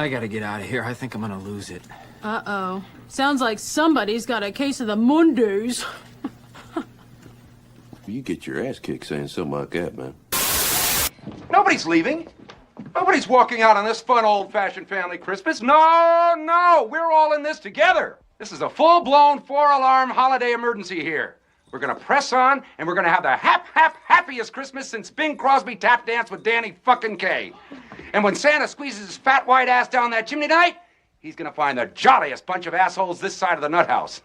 I gotta get out of here. I think I'm gonna lose it. Uh-oh. Sounds like somebody's got a case of the Mondays. You get your ass kicked saying something like that, man. Nobody's leaving. Nobody's walking out on this fun, old-fashioned family Christmas. No, we're all in this together. This is a full-blown, four-alarm holiday emergency here. We're gonna press on, and we're gonna have the happiest Christmas since Bing Crosby tap danced with Danny fucking Kaye. And when Santa squeezes his fat white ass down that chimney tonight, he's gonna find the jolliest bunch of assholes this side of the nut house.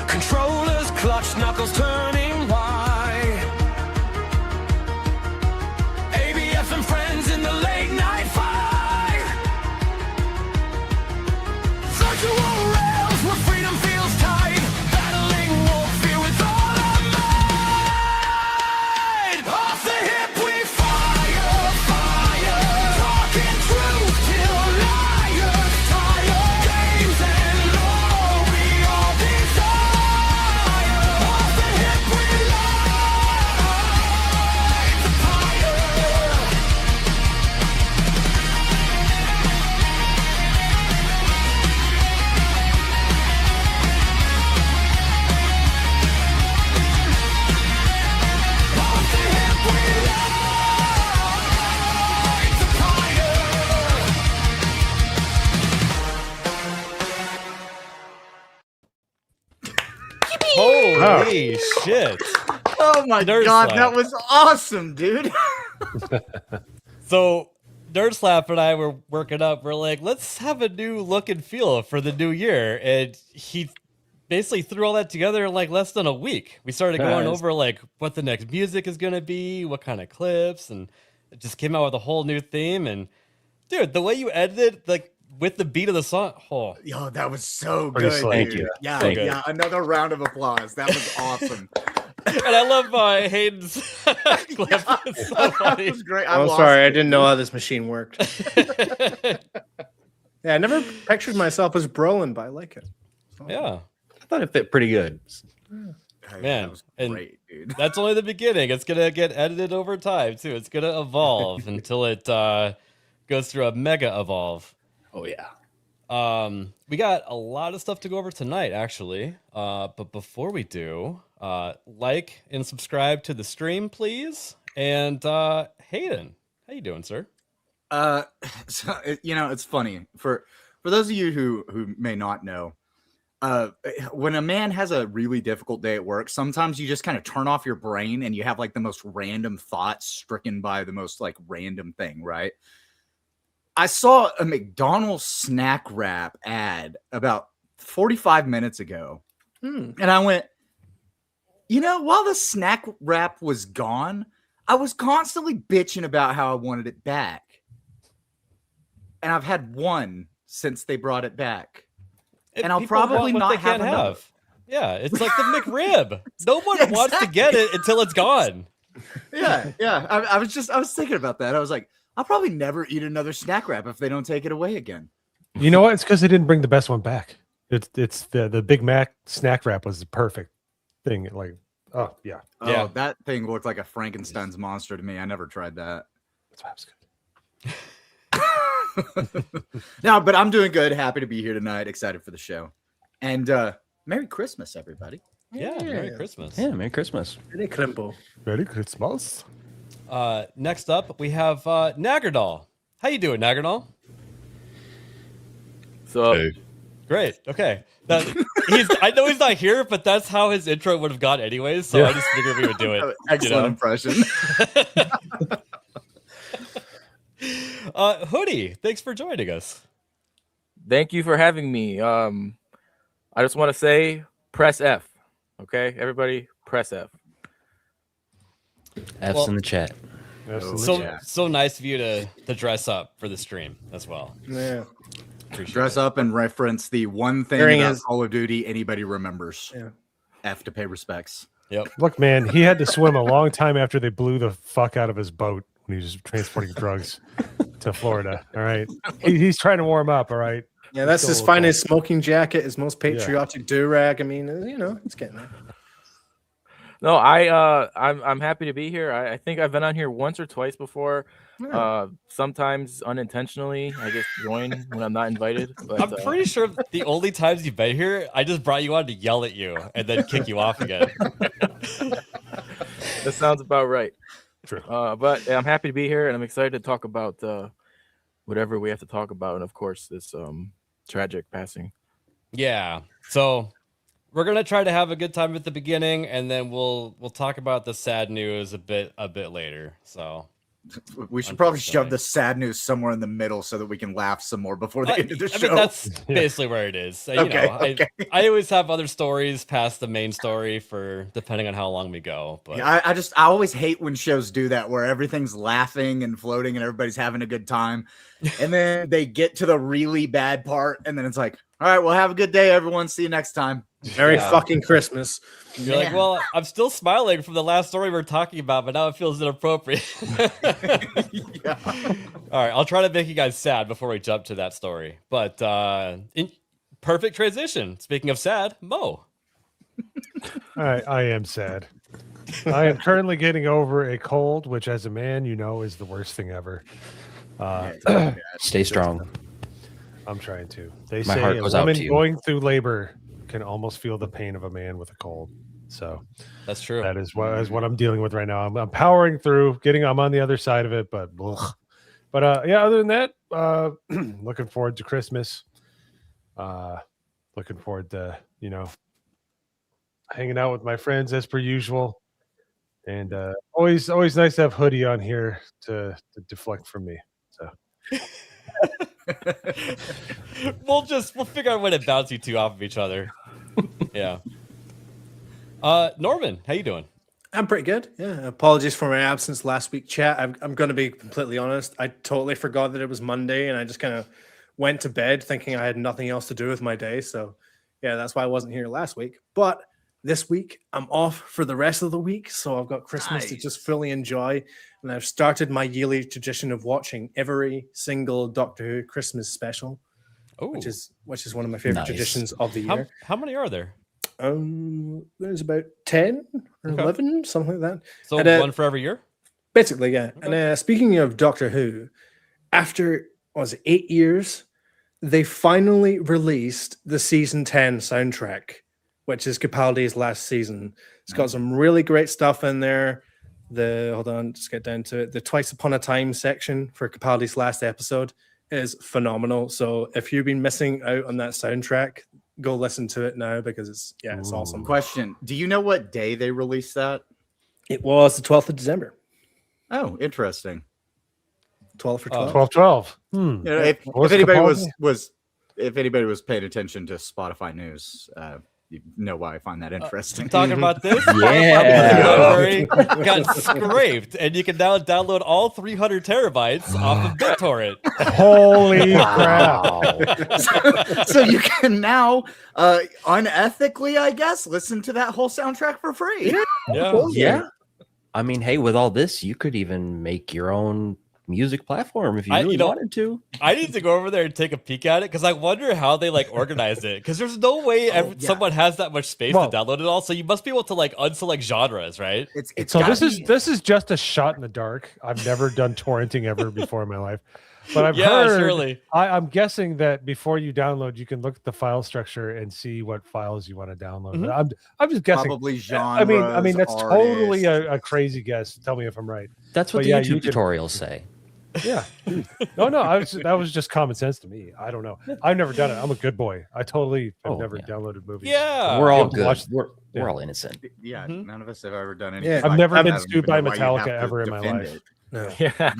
Controllers, clutch knuckles turning white. ABF and friends in the late night fight. Virtual rails where freedom feels tight. Battling wolf fear with all our might. Off the hip we fire, fire. Talking truth till liars tire. Games and lore we all desire. Holy shit. Oh my Nerd god, Slap. that was awesome, dude. So Nerd Slap and I were working up. We're like, let's have a new look and feel for the new year. And he basically threw all that together in like less than a week. We started going over like what the next music is going to be, what kind of clips, and it just came out with a whole new theme. And dude, the way you edited, like with the beat of the song, oh, Yo, that was so Pretty good. slick. Dude. Yeah, So good. yeah. Another round of applause. That was awesome. and I love Hayden's clip. It's so That funny. was great. I'm lost sorry, I it. didn't know how this machine worked. Yeah, I never pictured myself as Brolin, but I like it. Yeah, I thought it fit pretty good. Hey, man, that was and great, dude. that's only the beginning. It's gonna get edited over time too. It's gonna evolve until it goes through a mega evolve. Oh yeah. We got a lot of stuff to go over tonight, actually. But before we do, like and subscribe to the stream, please. And Hayden, how you doing, sir? So it's funny for those of you who may not know. When a man has a really difficult day at work, sometimes you just kind of turn off your brain and you have like the most random thoughts stricken by the most like random thing, right? I saw a McDonald's snack wrap ad about 45 minutes ago. And I went, while the snack wrap was gone, I was constantly bitching about how I wanted it back. And I've had one since they brought it back. And I'll People probably want what not they have can't another. have. Yeah, it's like the McRib. No one wants to get it until it's gone. Yeah. I was thinking about that. I was like, I'll probably never eat another snack wrap if they don't take it away again. You know what? It's because they didn't bring the best one back. It's the Big Mac snack wrap was the perfect thing. Like, oh yeah. Oh, that thing looked like a Frankenstein's monster to me. I never tried that. That's why it was good. No, but I'm doing good. Happy to be here tonight. Excited for the show. And Merry Christmas, everybody. Yeah, Merry Christmas. Yeah, Merry Christmas. Merry Christmas. Next up, we have Nagardal. How you doing, Nagardal? So Great. Okay. I know he's not here, but that's how his intro would have gone anyways. So I just figured we would do it. Excellent impression. Hoodie, thanks for joining us. thank you for having me. I just want to say, press F. Okay, everybody, press F. F's Well- in the chat. So nice of you to dress up for the stream as well. Yeah. Appreciate Dress it. up and reference the one thing Wearing about his- Call of Duty anybody remembers. Yeah. F to pay respects. Yep. Look, man, he had to swim a long time after they blew the fuck out of his boat when he was transporting drugs to Florida. All right. He's trying to warm up. All right. Yeah, that's Still his a little finest smoking jacket, his most patriotic do-rag. I mean, it's getting there. No, I'm happy to be here. I think I've been on here once or twice before. Sometimes unintentionally, I just join when I'm not invited. But I'm pretty sure the only times you've been here, I just brought you on to yell at you and then kick you off again. that sounds about right. True. But I'm happy to be here, and I'm excited to talk about whatever we have to talk about, and of course, this tragic passing. Yeah. So we're gonna try to have a good time at the beginning, and then we'll talk about the sad news a bit later. So We should probably shove Unfortunately. the sad news somewhere in the middle so that we can laugh some more before the end of the I show. mean, that's basically where it is. Okay. I always have other stories past the main story for depending on how long we go. But Yeah, I always hate when shows do that where everything's laughing and floating and everybody's having a good time. And then they get to the really bad part and then it's like, all right, well, have a good day, everyone. See you next time. Merry Yeah. fucking Christmas. you're like, Man. well, I'm still smiling from the last story we were talking about, but now it feels inappropriate. Yeah. All right, I'll try to make you guys sad before we jump to that story. But in perfect transition. Speaking of sad, Mo. I am sad. I am currently getting over a cold, which as a man, is the worst thing ever. Stay strong. I'm trying to. They My say heart a goes out woman to you. going through labor can almost feel the pain of a man with a cold. So That's true. that is what I'm dealing with right now. I'm powering through, I'm on the other side of it, but yeah, other than that, looking forward to Christmas. Looking forward to, hanging out with my friends as per usual. And always nice to have Hoodie on here to deflect from me. So we'll figure out when to bounce you two off of each other. Yeah. Norman, how you doing? I'm pretty good. Yeah. Apologies for my absence last week, chat. I'm going to be completely honest. I totally forgot that it was Monday, and I just kind of went to bed thinking I had nothing else to do with my day. So, yeah, that's why I wasn't here last week. But this week, I'm off for the rest of the week, so I've got Christmas to just fully enjoy. And I've started my yearly tradition of watching every single Doctor Who Christmas special, Oh, which is one of my favorite Nice. traditions of the year. how many are there? There's about 10 or Okay. 11, something like that. So And, one for every year? Basically, yeah. And speaking of Doctor Who, after 8 years, they finally released the season 10 soundtrack, which is Capaldi's last season. It's got some really great stuff in there. Hold on, just get down to it. The Twice Upon a Time section for Capaldi's last episode is phenomenal. So if you've been missing out on that soundtrack, go listen to it now because it's awesome. Question. Do you know what day they released that? It was the 12th of December. Oh, interesting. 12 for 12. 12-12. You know, if What's anybody Capaldi? if anybody was paying attention to Spotify news, you know why I find that interesting. Talking about this, Yeah. library got scraped, and you can now download all 300 terabytes off of BitTorrent. Holy crap! So you can now unethically, I guess, listen to that whole soundtrack for free. Yeah. I mean, hey, with all this, you could even make your own music platform if you really wanted to. I need to go over there and take a peek at it because I wonder how they like organized it. Because there's no way someone has that much space to download it all. So you must be able to like unselect genres, right? It's So this is just a shot in the dark. I've never done torrenting ever before in my life, but I've heard. Surely. I'm guessing that before you download, you can look at the file structure and see what files you want to download. Mm-hmm. I'm just guessing. Probably I mean that's genres, totally artists. a crazy guess. Tell me if I'm right. That's what But the yeah, YouTube you could- tutorials say. Yeah. No, that was just common sense to me. I don't know. I've never done it. I'm a good boy. I totally have never downloaded movies. Yeah. We're all Able to good. watch- We're all innocent. Yeah, Mhm. none of us have ever done anything. Yeah. I've like never that. been I don't sued even by know why you Metallica have to ever in my defend life. it. No. Yeah.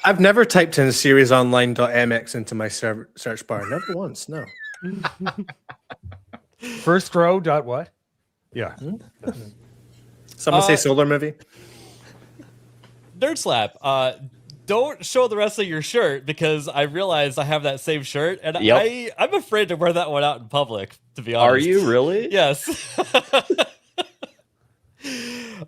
I've never typed in seriesonline.mx into my search bar. Never once. No. First row dot what? Yeah. Someone say solar movie. Nerd Slap. Don't show the rest of your shirt because I realize I have that same shirt and Yep. I'm afraid to wear that one out in public, to be honest. Are you really? Yes.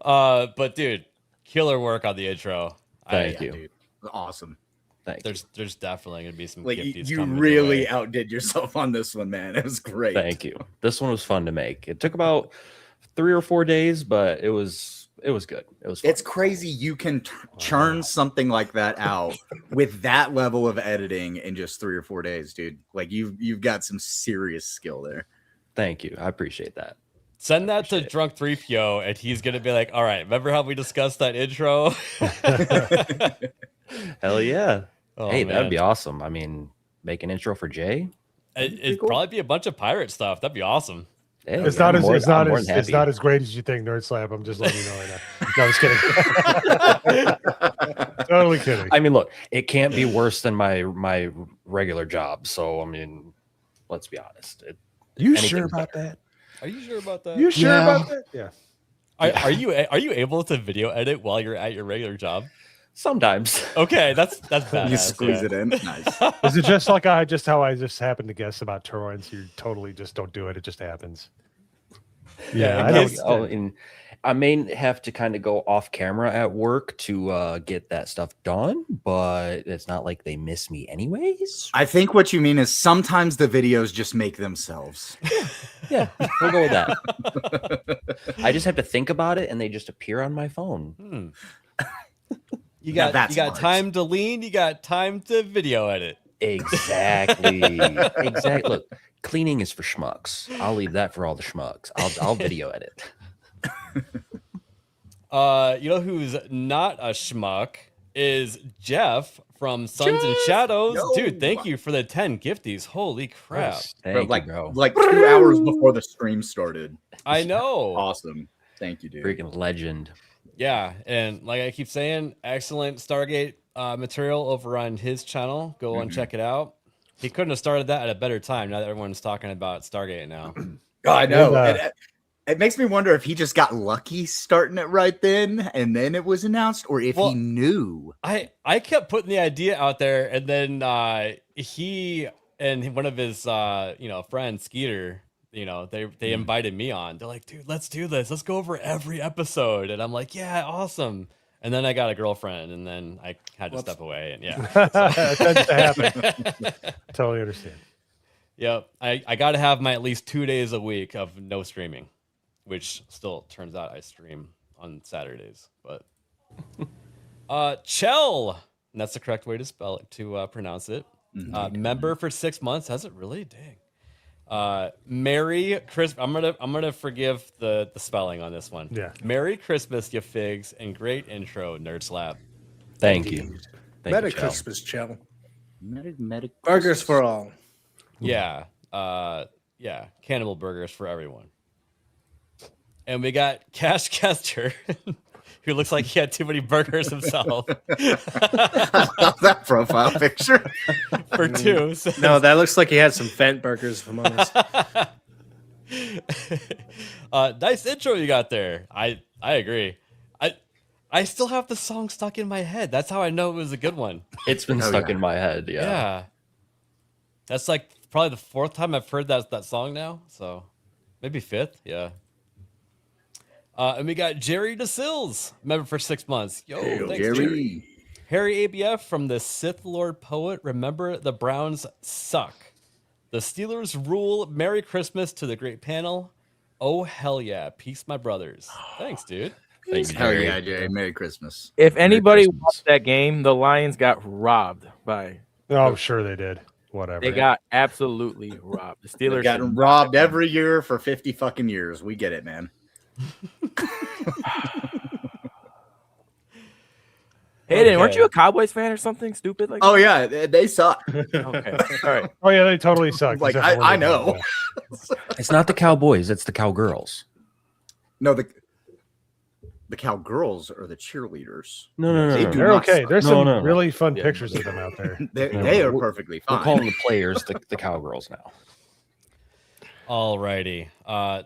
But dude, killer work on the intro. Thank you. Dude, awesome. Thank you. There's definitely gonna be some Like gifties you coming your really way. outdid yourself on this one, man. It was great. Thank you. This one was fun to make. It took about 3 or 4 days, but it was good. It was fun. It's crazy you can churn something like that out with that level of editing in just 3 or 4 days, dude. Like you've got some serious skill there. Thank you. I appreciate that. Send that to Drunk 3PO and he's gonna be like, all right, remember how we discussed that intro? Hell yeah. Oh, hey, man. that'd be awesome. I mean, make an intro for Jay. It'd probably be a bunch of pirate stuff. That'd be awesome. Hey, It's I'm not as more- it's I'm not more as than it's happy. not as great as you think, Nerd Slab. I'm just letting you know right now. No, I'm just kidding. Totally kidding. I mean, look, it can't be worse than my regular job. So, I mean, let's be honest. You anything's sure about better. that? Are you sure about that? You sure Yeah. about that? Yeah. Are you able to video edit while you're at your regular job? Sometimes. Okay, that's badass. You squeeze yeah. it in. Nice. Is it just like how I just happened to guess about torrents? You totally just don't do it. It just happens. Yeah, I in don't. case- Oh, and I may have to kind of go off camera at work to get that stuff done, but it's not like they miss me anyways. I think what you mean is sometimes the videos just make themselves. Yeah, we'll go with that. I just have to think about it, and they just appear on my phone. You Now got that's you got smart. time to lean, you got time to video edit. Exactly. Exactly. Look, cleaning is for schmucks. I'll leave that for all the schmucks. I'll video edit. You know who's not a schmuck is Jeff from Suns and Shadows. Dude, thank you for the 10 gifties. Holy crap. Thank like you, bro. like 2 hours before the stream started. I know. Awesome. Thank you, dude. Freaking legend. Yeah, and like I keep saying, excellent Stargate material over on his channel. Go and check it out. He couldn't have started that at a better time now that everyone's talking about Stargate now. Oh, I know. And, It makes me wonder if he just got lucky starting it right then and then it was announced, or if Well, he knew. I kept putting the idea out there, and then he and one of his friends, Skeeter, they invited me on. They're like, dude, let's do this. Let's go over every episode. And I'm like, yeah, awesome. And then I got a girlfriend, and then I had to step away. And yeah, It tends to happen. Totally understand. yep. I got to have my at least 2 days a week of no streaming, which still turns out I stream on Saturdays. But Chell, and that's the correct way to spell it, to pronounce it. Member for 6 months. Has it really? Dang. Merry Christmas. I'm gonna forgive the spelling on this one. Yeah. Merry Christmas, you figs, and great intro, Nerd Slap. Thank you. Thank Merry you, Chell. Christmas, Chell. Medic Burgers for all. Yeah. Yeah. Cannibal burgers for everyone. And we got Cash Kester, who looks like he had too many burgers himself. I love that profile picture. For two. So No, that looks like he had some Fent burgers, if I'm honest. nice intro you got there. I agree. I still have the song stuck in my head. That's how I know it was a good one. It's been stuck in my head. Yeah. Yeah. That's like probably the fourth time I've heard that song now. So maybe fifth. Yeah. And we got Jerry DeSills, member for 6 months. Yo, thanks, Jerry. Harry ABF from the Sith Lord Poet. Remember, the Browns suck. The Steelers rule. Merry Christmas to the great panel. Oh, hell yeah. Peace, my brothers. Thanks, dude. Thanks, Hell Jerry. yeah, Jay. Merry Christmas. If anybody Christmas. watched that game, the Lions got robbed by. Oh, I'm sure they did. Whatever. They got absolutely robbed. The Steelers Got should- robbed every year for 50 fucking years. We get it, man. Hayden, weren't you a Cowboys fan or something stupid like? Oh yeah, they suck. Okay, all right. Oh yeah, they totally suck. Like except for when I they know. win. It's not the Cowboys, it's the Cowgirls. No, the Cowgirls are the cheerleaders. No. They do They're not okay. suck. There's No, some no. really fun Yeah. pictures of them out there. They are perfectly We're fine. calling the players the Cowgirls now. Alrighty.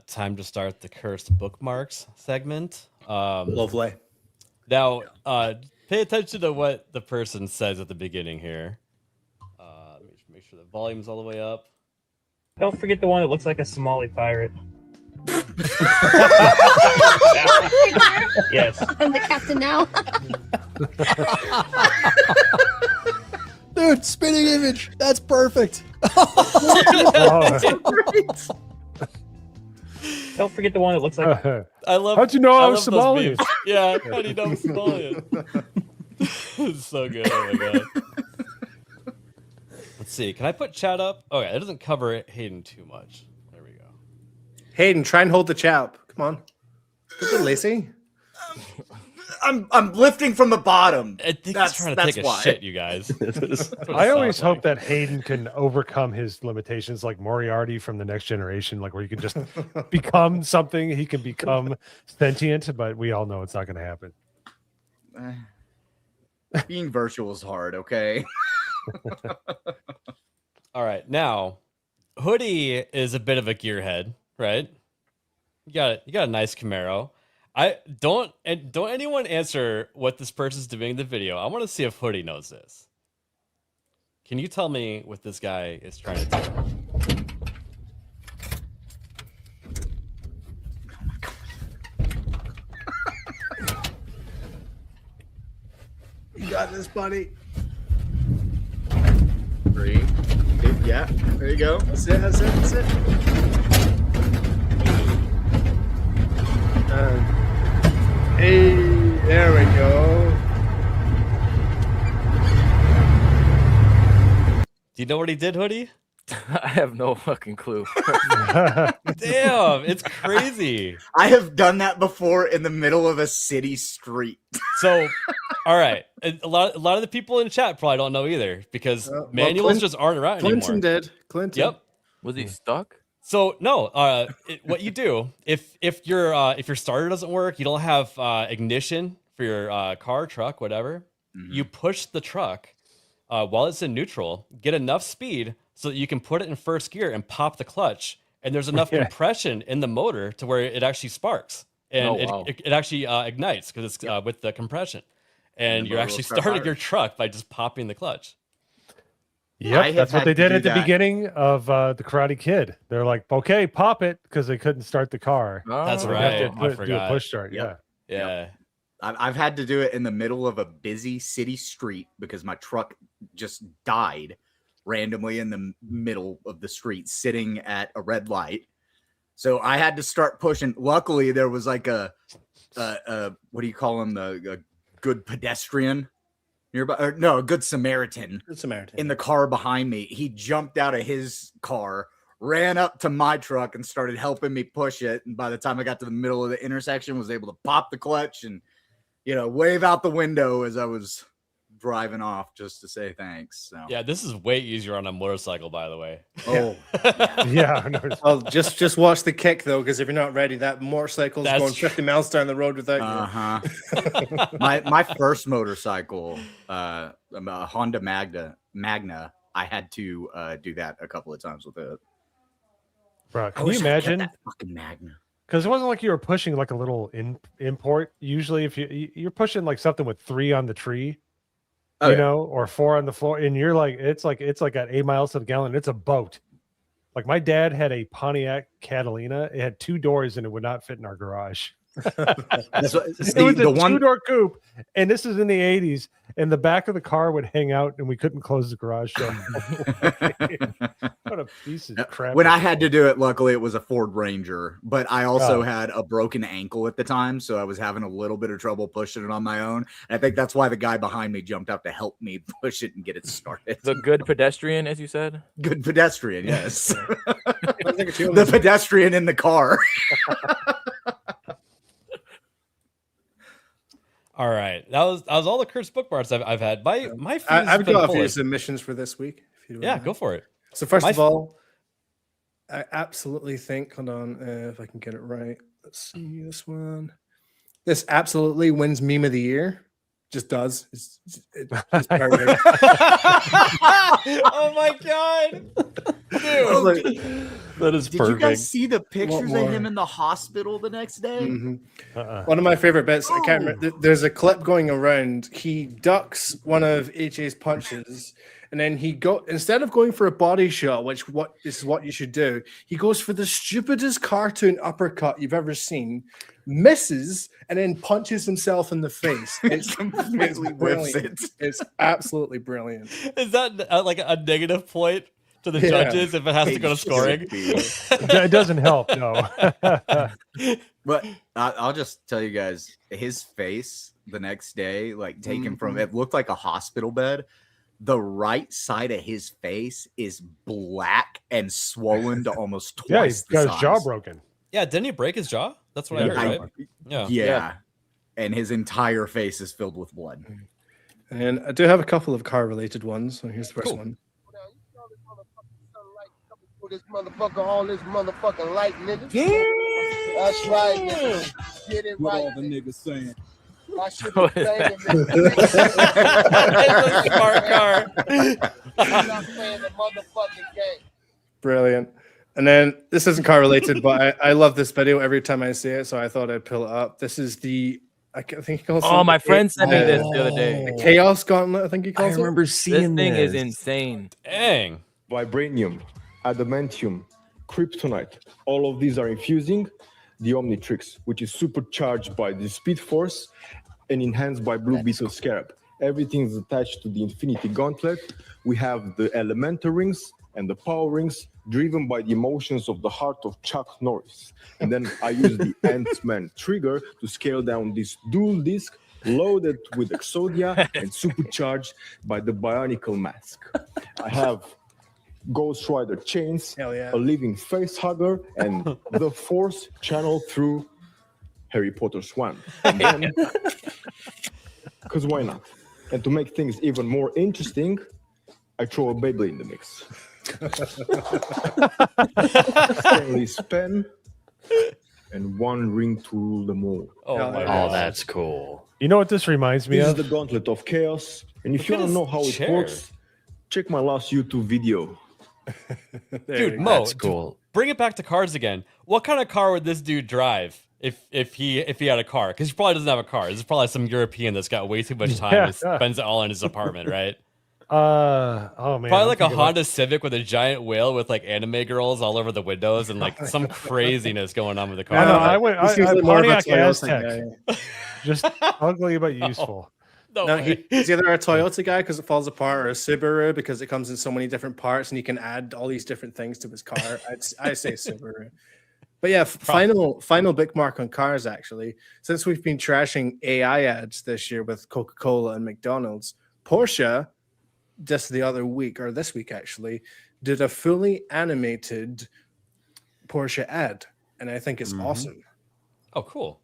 Time to start the cursed bookmarks segment. Lovely. Now, pay attention to what the person says at the beginning here. Let me just make sure the volume's all the way up. Don't forget the one that looks like a Somali pirate. Yes. I'm the captain now. Dude, spinning image. That's perfect. Oh, Don't forget the one that looks like I love. how'd you know I was love those Somalian? memes. Yeah, how do you know I'm Somalian? It's so good. Oh my god. Let's see. Can I put chat up? Okay, it doesn't cover it, Hayden too much. There we go. Hayden, try and hold the chap. Come on. Don't be lazy. I'm lifting from the bottom. I think That's- he's trying to that's take a why. shit, you guys. That's what it I always sounds hope that Hayden can overcome his limitations, like Moriarty from the Next Generation, like where you can just become something. He can become sentient, but we all know it's not going to happen. Being virtual is hard, okay? All right, now Hoodie is a bit of a gearhead, right? You got a nice Camaro. Don't anyone answer what this person's doing in the video. I want to see if Hoodie knows this. Can you tell me what this guy is trying to do? You got this, buddy. 3, 2, yeah. There you go. That's it. Hey, there we go. Do you know what he did, Hoodie? I have no fucking clue. Damn, it's crazy. I have done that before in the middle of a city street. So, all right, a lot of the people in chat probably don't know either because Well, manuals Clint- just aren't around Clinton anymore. did. Clinton. Yep. Was he stuck? So no, what you do if your starter doesn't work, you don't have ignition for your car, truck, whatever. You push the truck while it's in neutral, get enough speed so that you can put it in first gear and pop the clutch, and there's enough compression in the motor to where it actually sparks and it actually ignites because it's with the compression, and the you're motor actually will start starting firing. your truck by just popping the clutch. I Yep, have that's what had they to did do at the that. beginning of the Karate Kid. They're like, okay, pop it, because they couldn't start the car. That's Oh, You have to right. I do a forgot. push start. Yep. Yeah. I've had to do it in the middle of a busy city street because my truck just died randomly in the middle of the street, sitting at a red light. So I had to start pushing. Luckily, there was like a what do you call him? A good pedestrian nearby. Or, no, a good Samaritan. Good Samaritan. In the car behind me. He jumped out of his car, ran up to my truck, and started helping me push it. And by the time I got to the middle of the intersection, was able to pop the clutch and wave out the window as I was driving off just to say thanks. So Yeah, this is way easier on a motorcycle, by the way. oh Yeah. I noticed. Well, just watch the kick though, because if you're not ready, that motorcycle's That's going 50 miles down the road without uh-huh. my first motorcycle, a Honda Magna, I had to do that a couple of times with it. Bro, I can you wish I had kept imagine? that fucking Magna? Because it wasn't like you were pushing like a little import. Usually, if you're pushing like something with 3 on the tree, Oh, you yeah. know, or 4 on the floor, and you're like, it's like at 8 miles to the gallon. It's a boat. Like my dad had a Pontiac Catalina. It had 2 doors and it would not fit in our garage. That's what, It was a the one 2-door coupe, and this is in the 80s, and the back of the car would hang out, and we couldn't close the garage door. What a piece of crap! when I had to do it, luckily it was a Ford Ranger, but I also had a broken ankle at the time, so I was having a little bit of trouble pushing it on my own. And I think that's why the guy behind me jumped up to help me push it and get it started. The good pedestrian, as you said. Good pedestrian, yes. The pedestrian in the car. All right, that was all the Kurt's bookmarks I've had. My I've got a few submissions for this week. If you don't mind. Go for it. So first of all, I absolutely think. Hold on, if I can get it right. Let's see this one. This absolutely wins meme of the year. Just does. It's perfect. Oh my god, dude, that is Did perfect. you guys see the pictures more? of him in the hospital the next day? Mm-hmm. One of my favorite bits. I can't remember. There's a clip going around. He ducks one of AJ's punches, and then instead of going for a body shot, which is what you should do, he goes for the stupidest cartoon uppercut you've ever seen, misses, and then punches himself in the face. It's Completely whiffs brilliant. it. It's absolutely brilliant. Is that like a negative point to the Yeah. judges if it has to go to scoring? It doesn't help, no. But I'll just tell you guys, his face the next day, like taken from it looked like a hospital bed. The right side of his face is black and swollen to almost twice. Yeah, he's the got his size. jaw broken. Yeah, didn't he break his jaw? That's what I heard, right? Yeah. Yeah. And his entire face is filled with blood. And I do have a couple of car-related ones. So here's the first one. This motherfucker, all this motherfucking light, nigga. Yeah. That's right, nigga. Get it right. What all the niggas saying? I should be saying It's a smart car. I'm playing the motherfucking game. Brilliant. And then this isn't car related, but I love this video every time I see it, so I thought I'd pull it up. This is I think he calls Oh, it my friend sent me this the other day. the Chaos Gauntlet, I think he calls it. This thing is insane. Dang. Vibranium, adamantium, kryptonite. All of these are infusing the Omnitrix, which is supercharged by the Speed Force and enhanced by Blue Beetle Scarab. Everything is attached to the Infinity Gauntlet. We have the Elemental Rings and the Power Rings driven by the emotions of the heart of Chuck Norris. And then I use the Ant-Man trigger to scale down this dual disc loaded with Exodia and supercharged by the Bionicle Mask. I have Ghost Rider chains, Hell yeah. a living face hugger, and the Force channel through Harry Potter's wand. And then, because why not? And to make things even more interesting, I throw a Beyblade in the mix. Stanley's pen and one ring to rule them all. Oh, my Oh, God. that's cool. You know what this reminds me This is of? the Gauntlet of Chaos. And if Look you at want to his know how it chair. works, check my last YouTube video. Dude, Mo, That's cool. bring it back to cars again. What kind of car would this dude drive if he had a car? Because he probably doesn't have a car. This is probably some European that's got way too much time and spends it all in his apartment, right? Oh man, Probably I'm like a thinking Honda Civic with a giant wheel with like anime girls all over the windows and like some craziness going on with the car. I know. I went. He's I usually more of a Pontiac Toyota Aztec. Just ugly but useful. No No, way. he's either a Toyota guy because it falls apart, or a Subaru because it comes in so many different parts and you can add all these different things to his car. I say Subaru. But yeah, final bookmark on cars actually. Since we've been trashing AI ads this year with Coca-Cola and McDonald's, Porsche just the other week, or this week actually, did a fully animated Porsche ad, and I think it's awesome. Oh, cool.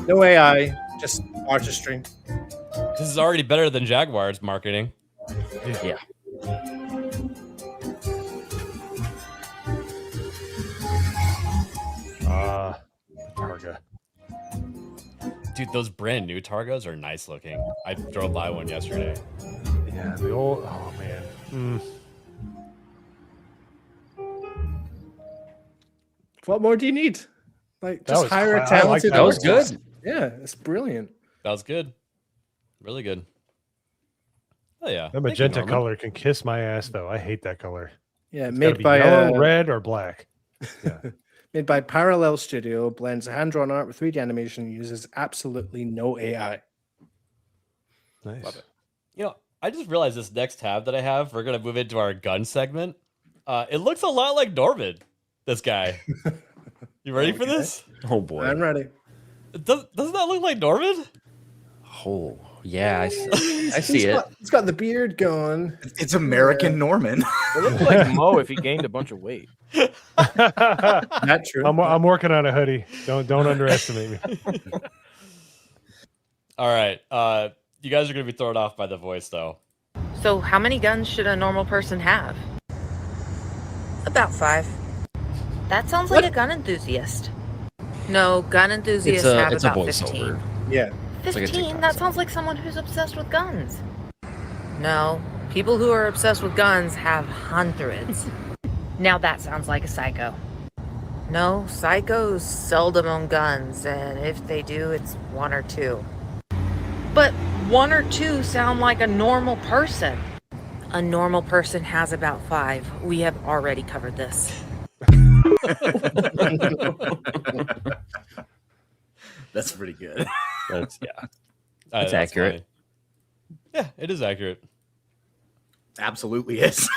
No AI, just Artistry. This is already better than Jaguar's marketing. Yeah. Targa. Dude, those brand new Targas are nice looking. I drove by one yesterday. Yeah, the old. Oh man. What more do you need? Like, That just was hire a I like talented. That was artist. good. Yeah, it's brilliant. That was good. Really good. Oh yeah. That Thank you, magenta Norman. color can kiss my ass, though. I hate that color. Yeah, It's gotta made be by yellow, red, or black. made by Parallel Studio, blends hand-drawn art with 3D animation, uses absolutely no AI. Nice. Love it. You know, I just realized this next tab that I have, we're gonna move into our gun segment. It looks a lot like Norman. This guy. You ready for this? Oh boy. I'm ready. Doesn't that look like Norman? Oh yeah, I see it. He's got the beard going. It's American Norman. It looks like Mo if he gained a bunch of weight. Not true. I'm working on a hoodie. Don't underestimate me. All right. You guys are gonna be thrown off by the voice though. So how many guns should a normal person have? About 5. That sounds like a gun enthusiast. No, gun enthusiasts have It's a about voiceover. 15. Yeah. It's like a 15? TikTok That song. sounds like someone who's obsessed with guns. No, people who are obsessed with guns have hundreds. Now that sounds like a psycho. No, psychos seldom own guns, and if they do, it's 1 or 2. But 1 or 2 sound like a normal person. A normal person has about 5. We have already covered this. That's pretty good. That's yeah. That's accurate. funny. Yeah, it is accurate. Absolutely is.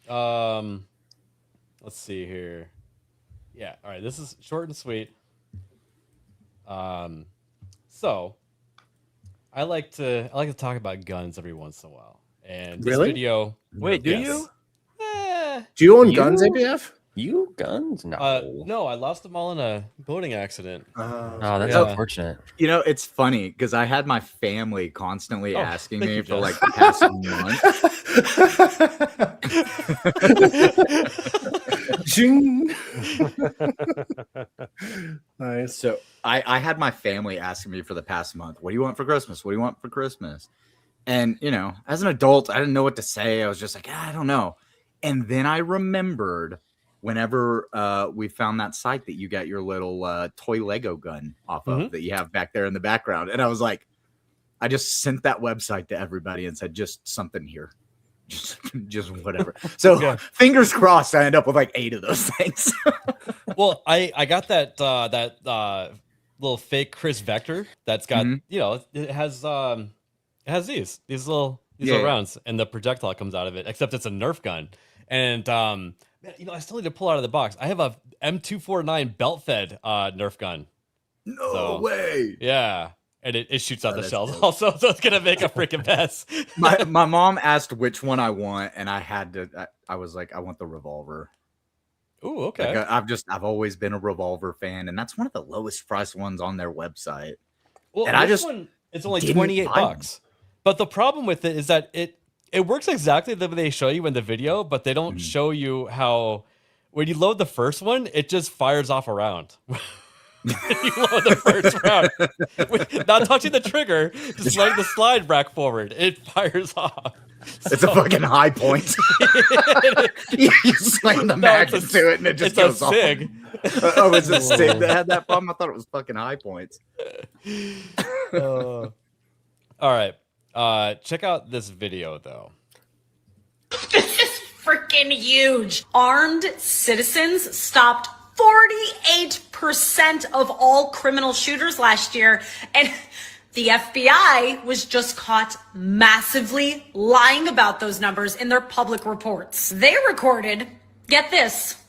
Let's see here. Yeah, all right. This is short and sweet. So I like to talk about guns every once in a while. And this Really? video. Wait, do yes. you? Do you own guns, ABF? You guns? No. No, I lost them all in a boating accident. Oh, that's Yeah. unfortunate. You know, it's funny because I had my family constantly Oh, asking thank me you, for Jess. like the past month. Zing. Nice. So I had my family asking me for the past month, what do you want for Christmas? What do you want for Christmas? And, you know, as an adult, I didn't know what to say. I was just like, I don't know. And then I remembered whenever we found that site that you got your little toy Lego gun off of that you have back there in the background. And I was like, I just sent that website to everybody and said, just something here. Just whatever. So fingers crossed, I end up with like 8 of those things. Well, I got that little fake Chris Vector that's got you know it has these little rounds and the projectile comes out of it, except it's a Nerf gun. And you know, I still need to pull out of the box. I have a M249 belt fed Nerf gun. No way. Yeah. And it shoots out the shells also, so it's gonna make a freaking mess. my mom asked which one I want, and I had to. I was like, I want the revolver. Ooh, okay. Like, I've always been a revolver fan, and that's one of the lowest priced ones on their website. Well, and this one it's only $28. But the problem with it is that it works exactly the way they show you in the video, but they don't show you how when you load the first one, it just fires off a round. You load the first round, not touching the trigger, just letting the slide rack forward. It fires off. It's a fucking high point. You slam the mag into it, and it just goes off. SIG. Oh, is it SIG that had that problem? I thought it was fucking high points. All right, check out this video though. This is freaking huge. Armed citizens stopped 48% of all criminal shooters last year, and the FBI was just caught massively lying about those numbers in their public reports. They recorded, get this,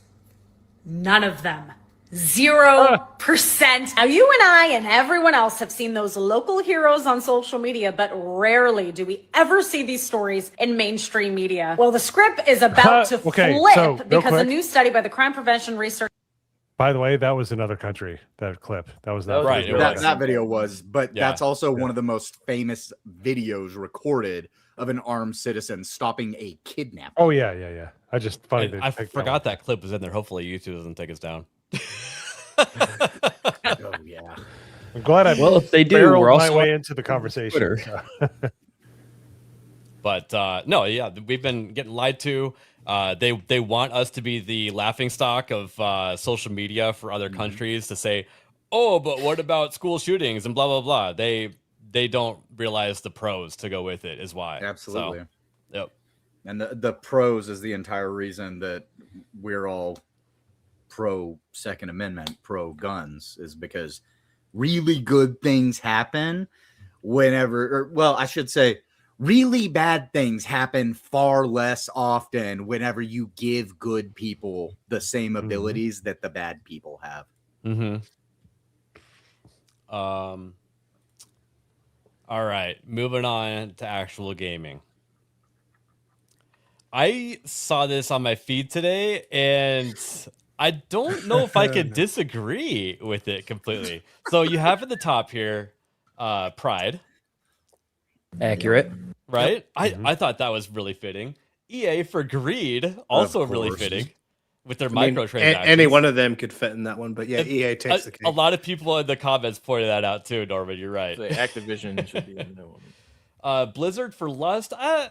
none of them. 0%. Now, you and I and everyone else have seen those local heroes on social media, but rarely do we ever see these stories in mainstream media. Well, the script is about to flip so, real because a quick. new study by the Crime Prevention Research By the way, that was another country. That clip. That was not right. That video was, but that's also one of the most famous videos recorded of an armed citizen stopping a kidnapping. Oh yeah. I just funny. I forgot that clip was in there. Hopefully, YouTube doesn't take us down. Oh yeah. I'm glad I if they do, barreled we're my also way into the conversation. So. But no, yeah, we've been getting lied to. They want us to be the laughingstock of social media for other countries to say, oh, but what about school shootings and blah blah blah. They don't realize the pros to go with it is why. Absolutely. So, yep. And the pros is the entire reason that we're all pro Second Amendment, pro guns, is because really good things happen whenever, I should say, really bad things happen far less often whenever you give good people the same abilities that the bad people have. All right, moving on to actual gaming. I saw this on my feed today, and I don't know if I could disagree with it completely. So you have at the top here, Pride. Accurate. Right? I thought that was really fitting. EA for Greed, also really fitting with their microtransactions. Any one of them could fit in that one, but yeah, EA takes the cake. A lot of people in the comments pointed that out too, Norman. You're right. So Activision should be in there. Blizzard for Lust, I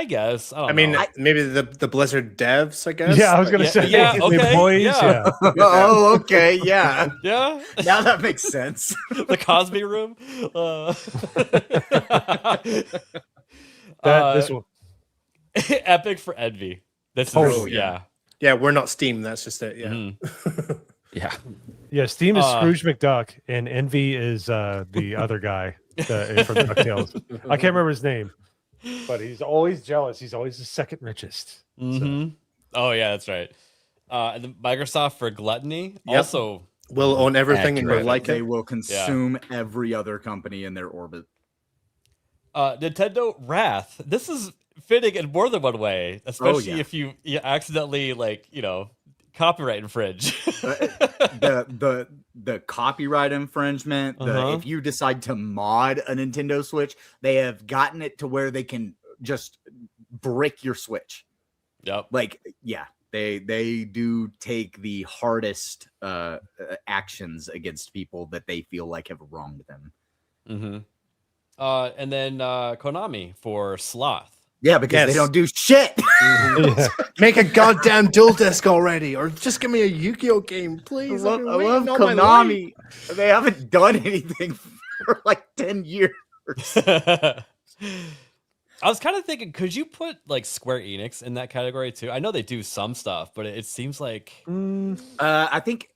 guess. I don't know. Maybe the Blizzard devs, I guess. Yeah, I was gonna say yeah, the okay, employees. Yeah. Oh, okay, yeah. Yeah. Now that makes sense. The Cosby Room. This one. Epic for Envy. This is yeah. Yeah, we're not Steam. That's just it. Yeah. Yeah, Steam is Scrooge McDuck, and Envy is the other guy from DuckTales. I can't remember his name, but he's always jealous. He's always the second richest. So. Oh yeah, that's right. And then Microsoft for Gluttony also will own everything and will like they it. will consume every other company in their orbit. Nintendo Wrath. This is fitting in more than one way, especially if you accidentally copyright infringe. the copyright infringement. If you decide to mod a Nintendo Switch, they have gotten it to where they can just brick your Switch. Yep. They do take the hardest actions against people that they feel like have wronged them. And then Konami for Sloth. Yeah, because they don't do shit. Make a goddamn dual disc already, or just give me a Yu-Gi-Oh game, please. I love Konami. They haven't done anything for like 10 years. I was kind of thinking, could you put like Square Enix in that category too? I know they do some stuff, but it seems like I think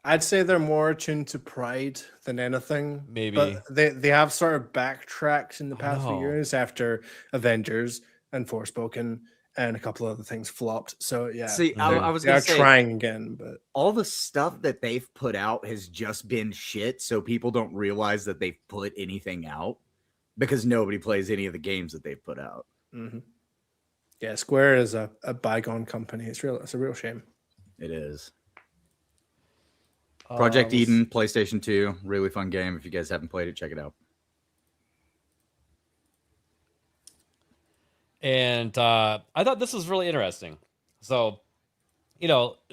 I'd say they're more attuned to Pride than anything. Maybe. But they have sort of backtracked in the past few years after Avengers and Forspoken and a couple other things flopped. So yeah. See, I was going to say, trying again, but all the stuff that they've put out has just been shit, so people don't realize that they've put anything out because nobody plays any of the games that they've put out. Yeah, Square is a bygone company. It's a real shame. It is. Project Eden, PlayStation 2, really fun game. If you guys haven't played it, check it out. And I thought this was really interesting. So,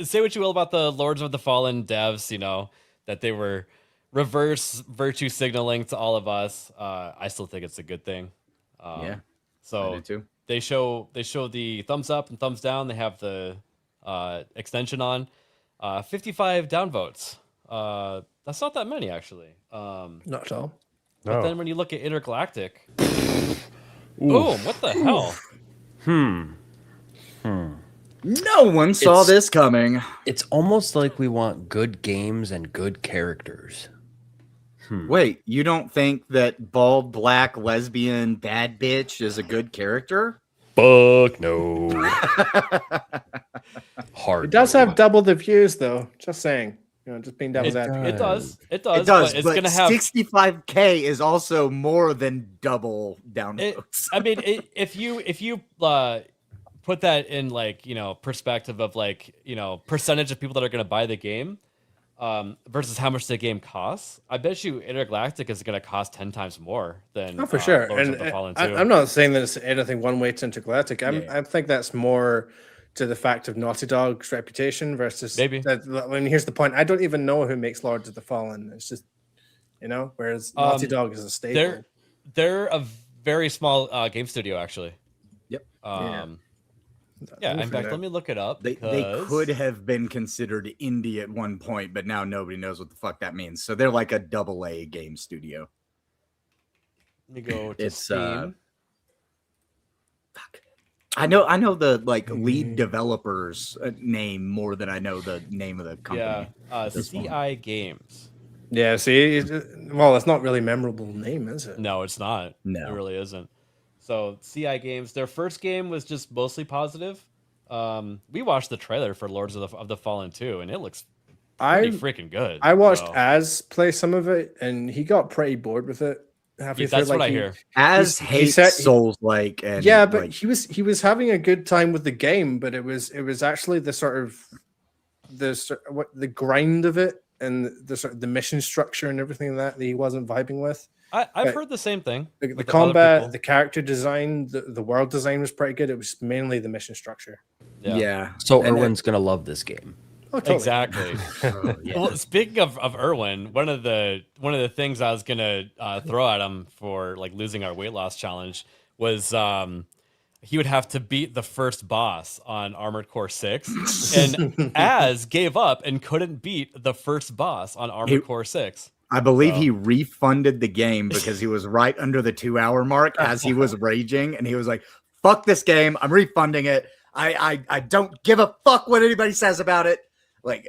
say what you will about the Lords of the Fallen devs, that they were reverse virtue signaling to all of us. I still think it's a good thing. So I do too. They show the thumbs up and thumbs down. They have the extension on. 55 downvotes. That's not that many, actually. Not at all. But then when you look at Intergalactic, boom! What the hell? No one saw this coming. It's almost like we want good games and good characters. Wait, you don't think that bald, black, lesbian, bad bitch is a good character? Fuck no. Hard. It does have double the views, though. Just saying. Just being devil's advocate. It does. It does. But it's gonna have 65K is also more than double downvotes. I mean, if you put that in like, perspective of like, percentage of people that are going to buy the game versus how much the game costs, I bet you Intergalactic is going to cost 10 times more than for sure. Lords And of the Fallen 2. I'm not saying that it's anything one way to Intergalactic. I think that's more to the fact of Naughty Dog's reputation versus maybe. Here's the point: I don't even know who makes Lords of the Fallen. It's just whereas Naughty Dog is a staple. They're a very small game studio, actually. Yep. In fact, let me look it up. They could have been considered indie at one point, but now nobody knows what the fuck that means. So they're like a AA game studio. Let me go to Steam. Fuck. I know the lead developer's name more than I know the name of the company. Yeah, CI Games. Yeah, see, it's not really a memorable name, is it? No, it's not. No, it really isn't. So CI Games, their first game was just mostly positive. We watched the trailer for Lords of the Fallen 2, and it looks pretty freaking good. I watched Az play some of it, and he got pretty bored with it. That's what I hear. Az hates Souls-like, and but he was having a good time with the game, but it was actually the grind of it and the mission structure and everything that he wasn't vibing with. I've heard the same thing. The combat, the character design, the world design was pretty good. It was mainly the mission structure. Yeah. So Erwin's gonna love this game. Oh, totally. Exactly. Well, speaking of Erwin, one of the things I was gonna throw at him for like losing our weight loss challenge was he would have to beat the first boss on Armored Core 6, and Az gave up and couldn't beat the first boss on Armored Core 6. I believe he refunded the game because he was right under the 2-hour mark as he was raging, and he was like, "Fuck this game! I'm refunding it. I don't give a fuck what anybody says about it." Like,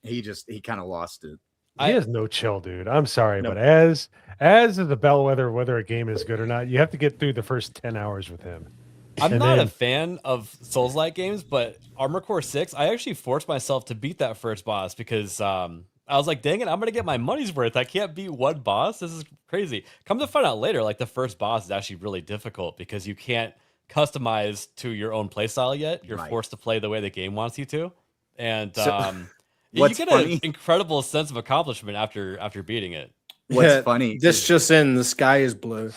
he kind of lost it. He has no chill, dude. I'm sorry, but as is the bellwether whether a game is good or not, you have to get through the first 10 hours with him. I'm not a fan of Souls-like games, but Armored Core 6, I actually forced myself to beat that first boss because I was like, dang it, I'm going to get my money's worth. I can't beat one boss. This is crazy. Come to find out later, like the first boss is actually really difficult because you can't customize to your own playstyle yet. You're forced to play the way the game wants you to. And you get an incredible sense of accomplishment after beating it. What's funny? This just in, the sky is blue.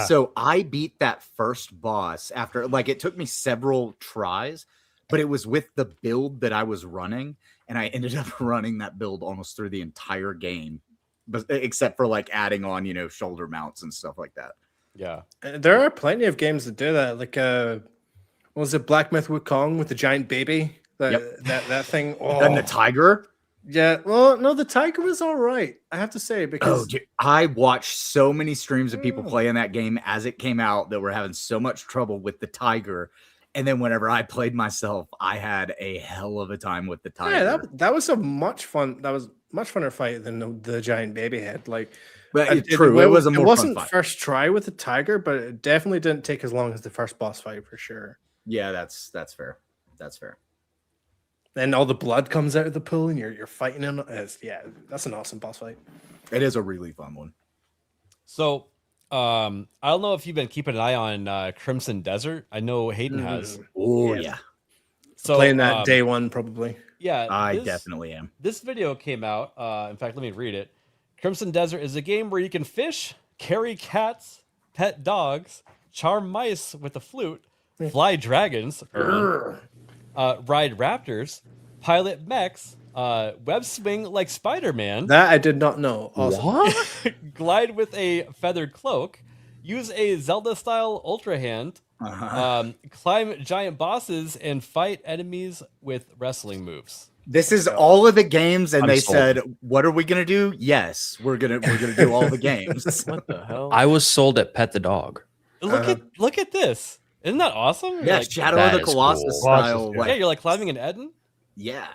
So I beat that first boss after it took me several tries, but it was with the build that I was running, and I ended up running that build almost through the entire game, but except for adding on shoulder mounts and stuff like that. Yeah, there are plenty of games that do that. Like what was it, Black Myth Wukong with the giant baby? That thing. Oh. And the tiger. Yeah, well, no, the tiger was all right, I have to say, because I watched so many streams of people playing that game as it came out that were having so much trouble with the tiger, and then whenever I played myself, I had a hell of a time with the tiger. Yeah, that was much funner fight than the giant baby head. But true, it was a more it wasn't fun fight. First try with the tiger, but it definitely didn't take as long as the first boss fight for sure. Yeah, that's fair. That's fair. Then all the blood comes out of the pool, and you're fighting him. That's an awesome boss fight. It is a really fun one. So, I don't know if you've been keeping an eye on Crimson Desert. I know Hayden has. Oh yeah. So playing that day one probably. Yeah, I definitely am. This video came out. In fact, let me read it. Crimson Desert is a game where you can fish, carry cats, pet dogs, charm mice with a flute, fly dragons, ride raptors, pilot mechs, web swing like Spider-Man. That I did not know. Awesome. What? Glide with a feathered cloak, use a Zelda-style Ultra Hand, climb giant bosses, and fight enemies with wrestling moves. This is all of the games, and they said, "What are we gonna do?" Yes, we're gonna do all the games. What the hell? I was sold at Pet the Dog. Look at this. Isn't that awesome? Yeah, Shadow of the Colossus style. Yeah, you're like climbing an Eden. Yeah,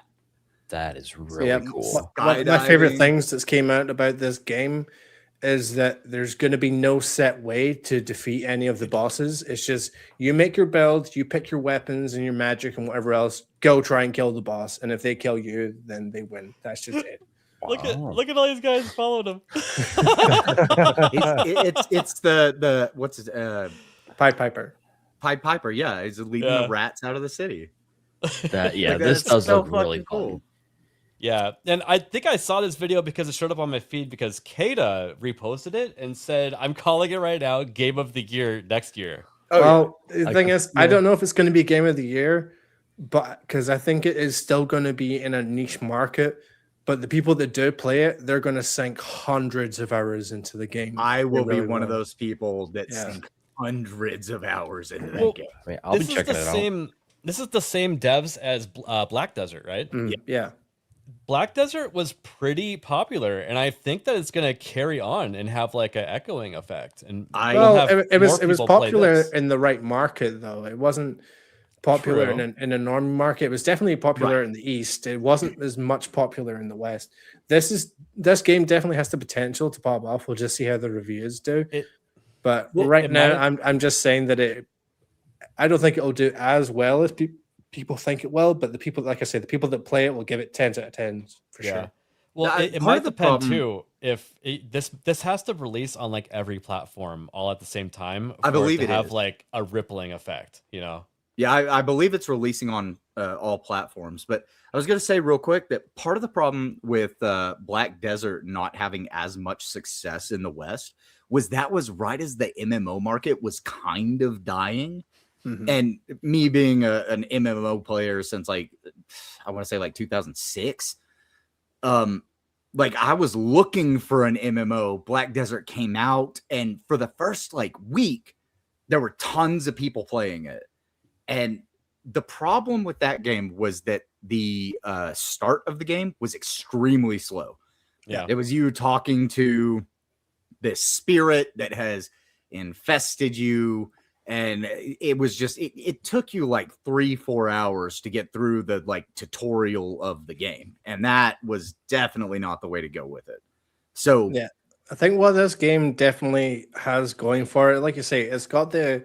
that is really cool. One of my favorite things that's came out about this game is that there's going to be no set way to defeat any of the bosses. It's just you make your build, you pick your weapons and your magic and whatever else, go try and kill the boss, and if they kill you, then they win. That's just it. Look at all these guys following him. It's the what's it? Pied Piper. Pied Piper, yeah, he's leading Yeah. the rats out of the city. That yeah, Like, this that's does so look really fucking cool. fun. Yeah, and I think I saw this video because it showed up on my feed because Kata reposted it and said, "I'm calling it right now, Game of the Year next year." Well, the thing is, I yeah. don't know if it's going to be Game of the Year, but because I think it is still going to be in a niche market. But the people that do play it, they're going to sink hundreds of hours into the game. I They will be really one of will. those people that Yeah. sink hundreds of hours into that Well, game. I mean, I'll be This is checking the it out. same. This is the same devs as Black Desert, right? Yeah. Black Desert was pretty popular, and I think that it's going to carry on and have like an echoing effect. And Well, have it was more people play popular this. in the right market though. It wasn't popular True. in a normal market. It was definitely popular in the East. It wasn't as much popular in the West. This game definitely has the potential to pop off. We'll just see how the reviews do. But right now, I'm just saying that I don't think it'll do as well as people think it will. But the people, like I say, the people that play it will give it 10s out of 10s for sure. Well, it part might of the depend problem- too if this has to release on like every platform all at the same time. I for believe to it have is. like a rippling effect. Yeah, I believe it's releasing on all platforms. But I was going to say real quick that part of the problem with Black Desert not having as much success in the West was right as the MMO market was kind of dying. Mhm. And me being an MMO player since like, I want to say like 2006, like I was looking for an MMO. Black Desert came out, and for the first like week, there were tons of people playing it. And the problem with that game was that the start of the game was extremely slow. Yeah. It was you talking to this spirit that has infested you. And it was just, it took you like 3-4 hours to get through the like tutorial of the game. And that was definitely not the way to go with it. So Yeah, I think what this game definitely has going for it, like you say, it's got the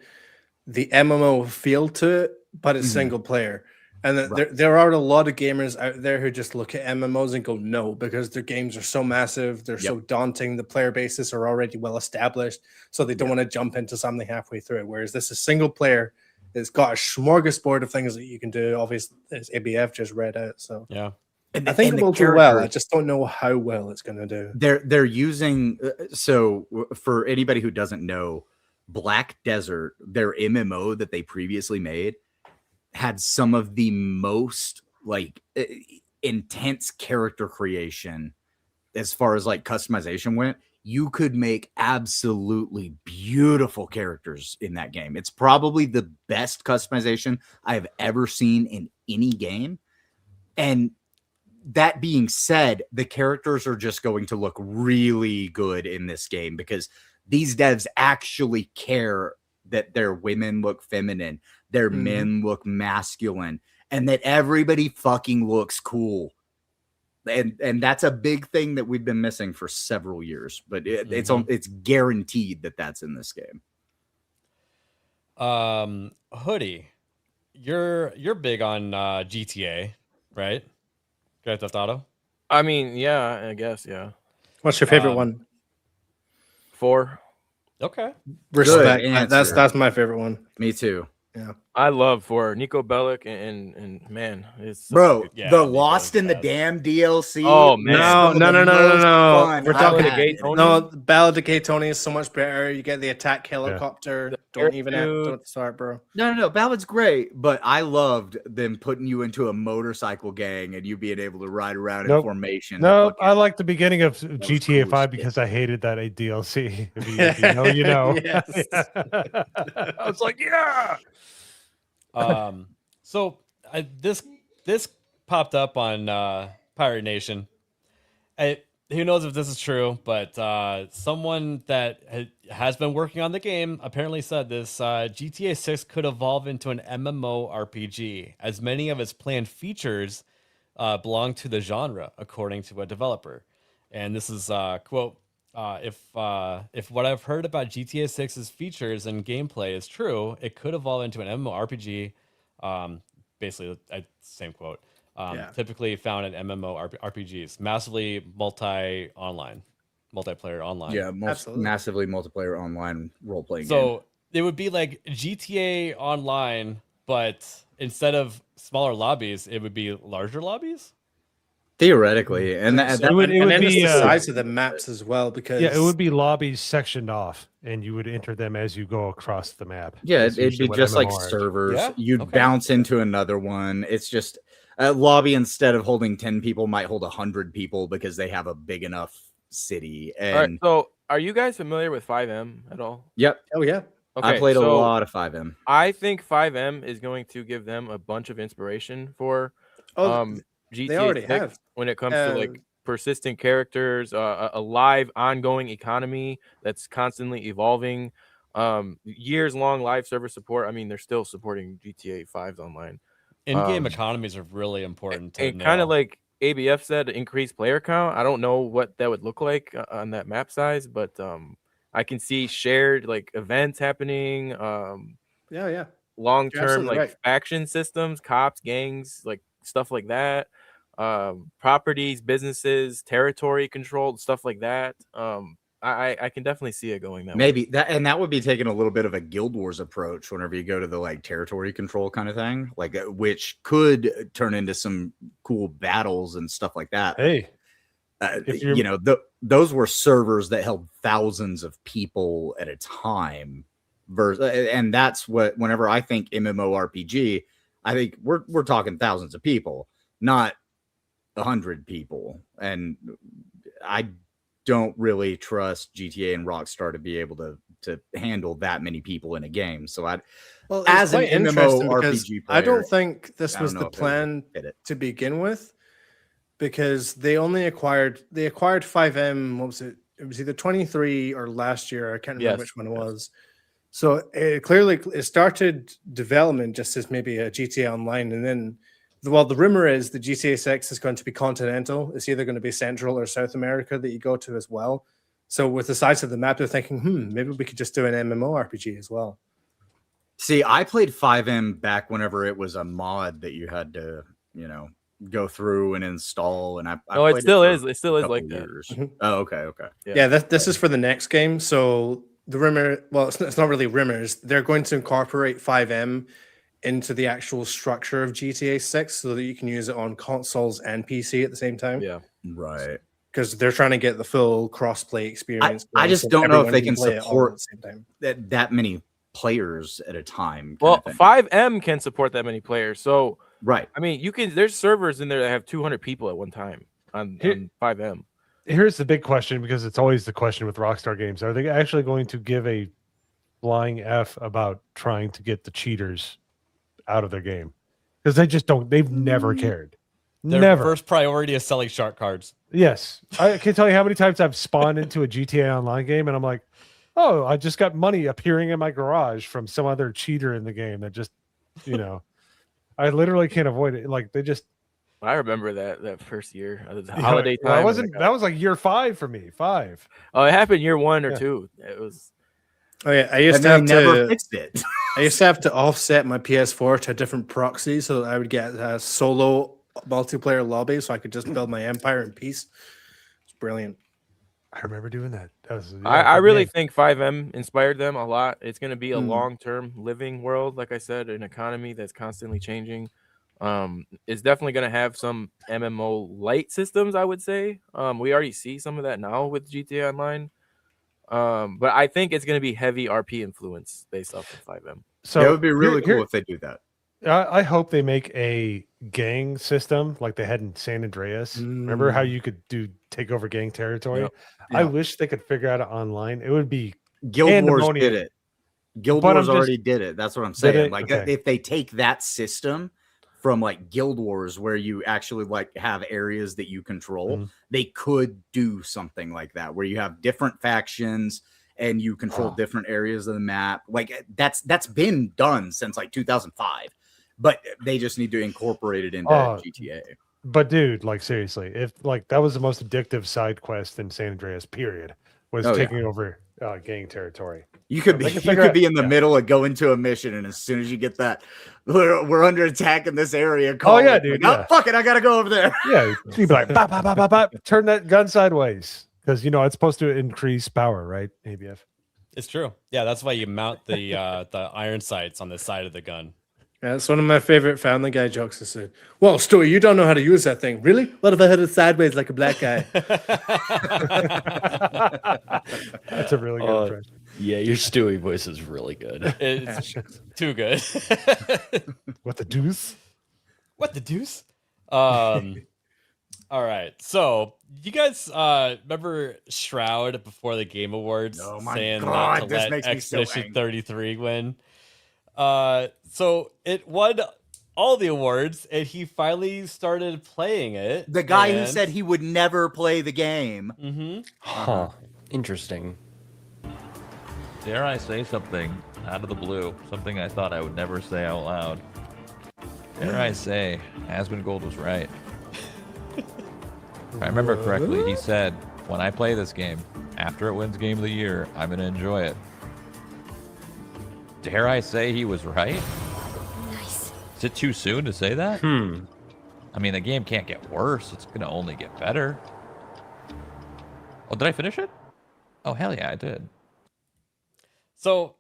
MMO feel to it, but it's Mhm. single player. And there are a lot of gamers out there who just look at MMOs and go no, because their games are so massive, they're so daunting, the player bases are already well established, so they don't want to jump into something halfway through. Whereas this is single player, it's got a smorgasbord of things that you can do. Obviously, as ABF just read out, so yeah, and I think and it the will do well. I character- just don't know how well it's going to do. they're using so for anybody who doesn't know, Black Desert, their MMO that they previously made, had some of the most like intense character creation as far as like customization went. You could make absolutely beautiful characters in that game. It's probably the best customization I have ever seen in any game. And that being said, the characters are just going to look really good in this game because these devs actually care that their women look feminine, their men look masculine, and that everybody fucking looks cool. And that's a big thing that we've been missing for several years, but it's guaranteed that that's in this game. Hoodie, you're big on GTA, right? Grand Theft Auto. I mean, yeah, I guess, yeah. What's your favorite one? 4. Okay. Respect. Good That's answer. my favorite one. Me too. Yeah. I love 4. Nico Bellic and man, it's Bro, Yeah, the Nico's Lost in the best. Damn DLC. Oh, man. was some of the most fun We're I've talking had. Gate Tony? No, Ballad of Gay Tony is so much better. You get the attack helicopter. Don't even have Dude. don't start, bro. No. Ballad's great, but I loved them putting you into a motorcycle gang and you being able to ride around in Nope. formation. No, Fucking- I like the beginning of was GTA cool 5 shit. because I hated that DLC. If you know, you know. Yes. I was like, yeah. So this popped up on Pirate Nation. Who knows if this is true, but someone that has been working on the game apparently said this GTA 6 could evolve into an MMORPG, as many of its planned features belong to the genre, according to a developer. And this is quote, if what I've heard about GTA 6's features and gameplay is true, it could evolve into an MMORPG. Basically, same quote. Typically found in MMORPGs, massively multiplayer online. Yeah, Absolutely. massively multiplayer online role playing. So it would be like GTA Online, but instead of smaller lobbies, it would be larger lobbies. Theoretically, and that it would be the size of the maps as well, because Yeah, it would be lobbies sectioned off, and you would enter them as you go across the map. Yeah, That's it'd usually be what just like MMR is. servers. Yeah? You'd Okay. bounce into another one. It's just a lobby, instead of holding 10 people, might hold 100 people because they have a big enough city. And All right, so are you guys familiar with 5M at all? yep, oh yeah, Okay, I played a so lot of 5M. I think 5M is going to give them a bunch of inspiration for GTA already 6 have. when it comes to like persistent characters, a live ongoing economy that's constantly evolving, years long live server support. I mean, they're still supporting GTA 5's online. In-game economies are really important to And kind know. of like ABF said, increase player count. I don't know what that would look like on that map size, but I can see shared like events happening. yeah. Long You're term absolutely like right. faction systems, cops, gangs, like stuff like that. Properties, businesses, territory control, stuff like that. I can definitely see it going that way. Maybe that would be taking a little bit of a Guild Wars approach whenever you go to the like territory control kind of thing, like which could turn into some cool battles and stuff like that. Hey, you know, those were servers that held thousands of people at a time. And that's what, whenever I think MMORPG, I think we're talking thousands of people, not 100 people. And I don't really trust GTA and Rockstar to be able to handle that many people in a game. So as an MMORPG player, I don't think this I don't was know the if they would plan fit it. to begin with, because they acquired 5M. What was it? It was either 23 or last year. I can't remember Yes, which one it was. So it started development just as maybe a GTA Online, and then the rumor is the GTA 6 is going to be continental. It's either going to be Central or South America that you go to as well. So with the size of the map, they're thinking, maybe we could just do an MMORPG as well. See, I played 5M back whenever it was a mod that you had to, go through and install. And I No, played it still for is. It still a is couple like that. years. Oh, okay. Yeah, this is for the next game. So the rumor, well, it's not really rumors. They're going to incorporate 5M into the actual structure of GTA 6 so that you can use it on consoles and PC at the same time. Yeah, right. Because they're trying to get the full cross-play experience. I just don't know if they can play it all support at the same time. that many players at a time. Well, 5M can support that many players. So, right. I mean, there's servers in there that have 200 people at one time on 5M. Here's the big question, because it's always the question with Rockstar games. Are they actually going to give a flying F about trying to get the cheaters out of their game? Because they just don't. They've never cared. Their Never. first priority is selling shark cards. Yes. I can't tell you how many times I've spawned into a GTA Online game and I'm like, oh, I just got money appearing in my garage from some other cheater in the game that just, I literally can't avoid it. Like they just. I remember that first year, the holiday time. That was like year 5 for me. 5. Oh, it happened year 1 or 2. It was. Oh yeah, I used And to have they never to fixed it. I used to have to offset my PS4 to a different proxy so that I would get a solo multiplayer lobby, so I could just build my empire in peace. It's brilliant. I remember doing that. I really think 5M inspired them a lot. It's going to be a long-term living world, like I said, an economy that's constantly changing. It's definitely going to have some MMO light systems, I would say. We already see some of that now with GTA Online. But I think it's going to be heavy RP influence based off of 5M. So it would be really cool if they do that. I hope they make a gang system like they had in San Andreas. Remember how you could take over gang territory? Yep. I wish they could figure out it online. It would be Guild Wars did it. Guild But Wars I'm just- already did it. That's what I'm Did saying. it? Like Okay. if they take that system from like Guild Wars, where you actually like have areas that you control, they could do something like that, where you have different factions and you control different areas of the map. Like that's been done since like 2005, but they just need to incorporate it into GTA. But dude, like seriously, if like that was the most addictive side quest in San Andreas, period, was Oh, yeah. taking over gang territory. You could So be they can you figure could out- be in the middle of going to a mission, and as soon as you get that, we're under attack in this area. Oh yeah, like, dude. oh, Yeah. fuck it, I gotta go over there. Yeah, you'd be like, bop, bop, bop, bop, bop, turn that gun sideways, because it's supposed to increase power, right? ABF. It's true. Yeah, that's why you mount the iron sights on the side of the gun. Yeah, it's one of my favorite Family Guy jokes. I said, "Well, Stewie, you don't know how to use that thing, really? What if I had it sideways like a black guy?" That's a really good impression. Yeah, your Stewie voice is really good. It's too good. What the deuce? What the deuce? All right. So, you guys remember Shroud before the Game Awards Oh my saying God, not to this let makes me so Expedition angry. 33 win? So it won all the awards, and he finally started playing it. The guy who and- said he would never play the game. Mm-hmm. Huh. Interesting. Dare I say something out of the blue? Something I thought I would never say out loud. Dare I say, Asmongold was right. If I remember correctly, he said, when I play this game, after it wins Game of the Year, I'm going to enjoy it. Dare I say he was right? Nice. Is it too soon to say that? Hmm. I mean, the game can't get worse. It's going to only get better. Oh, did I finish it? Oh, hell yeah, I did. So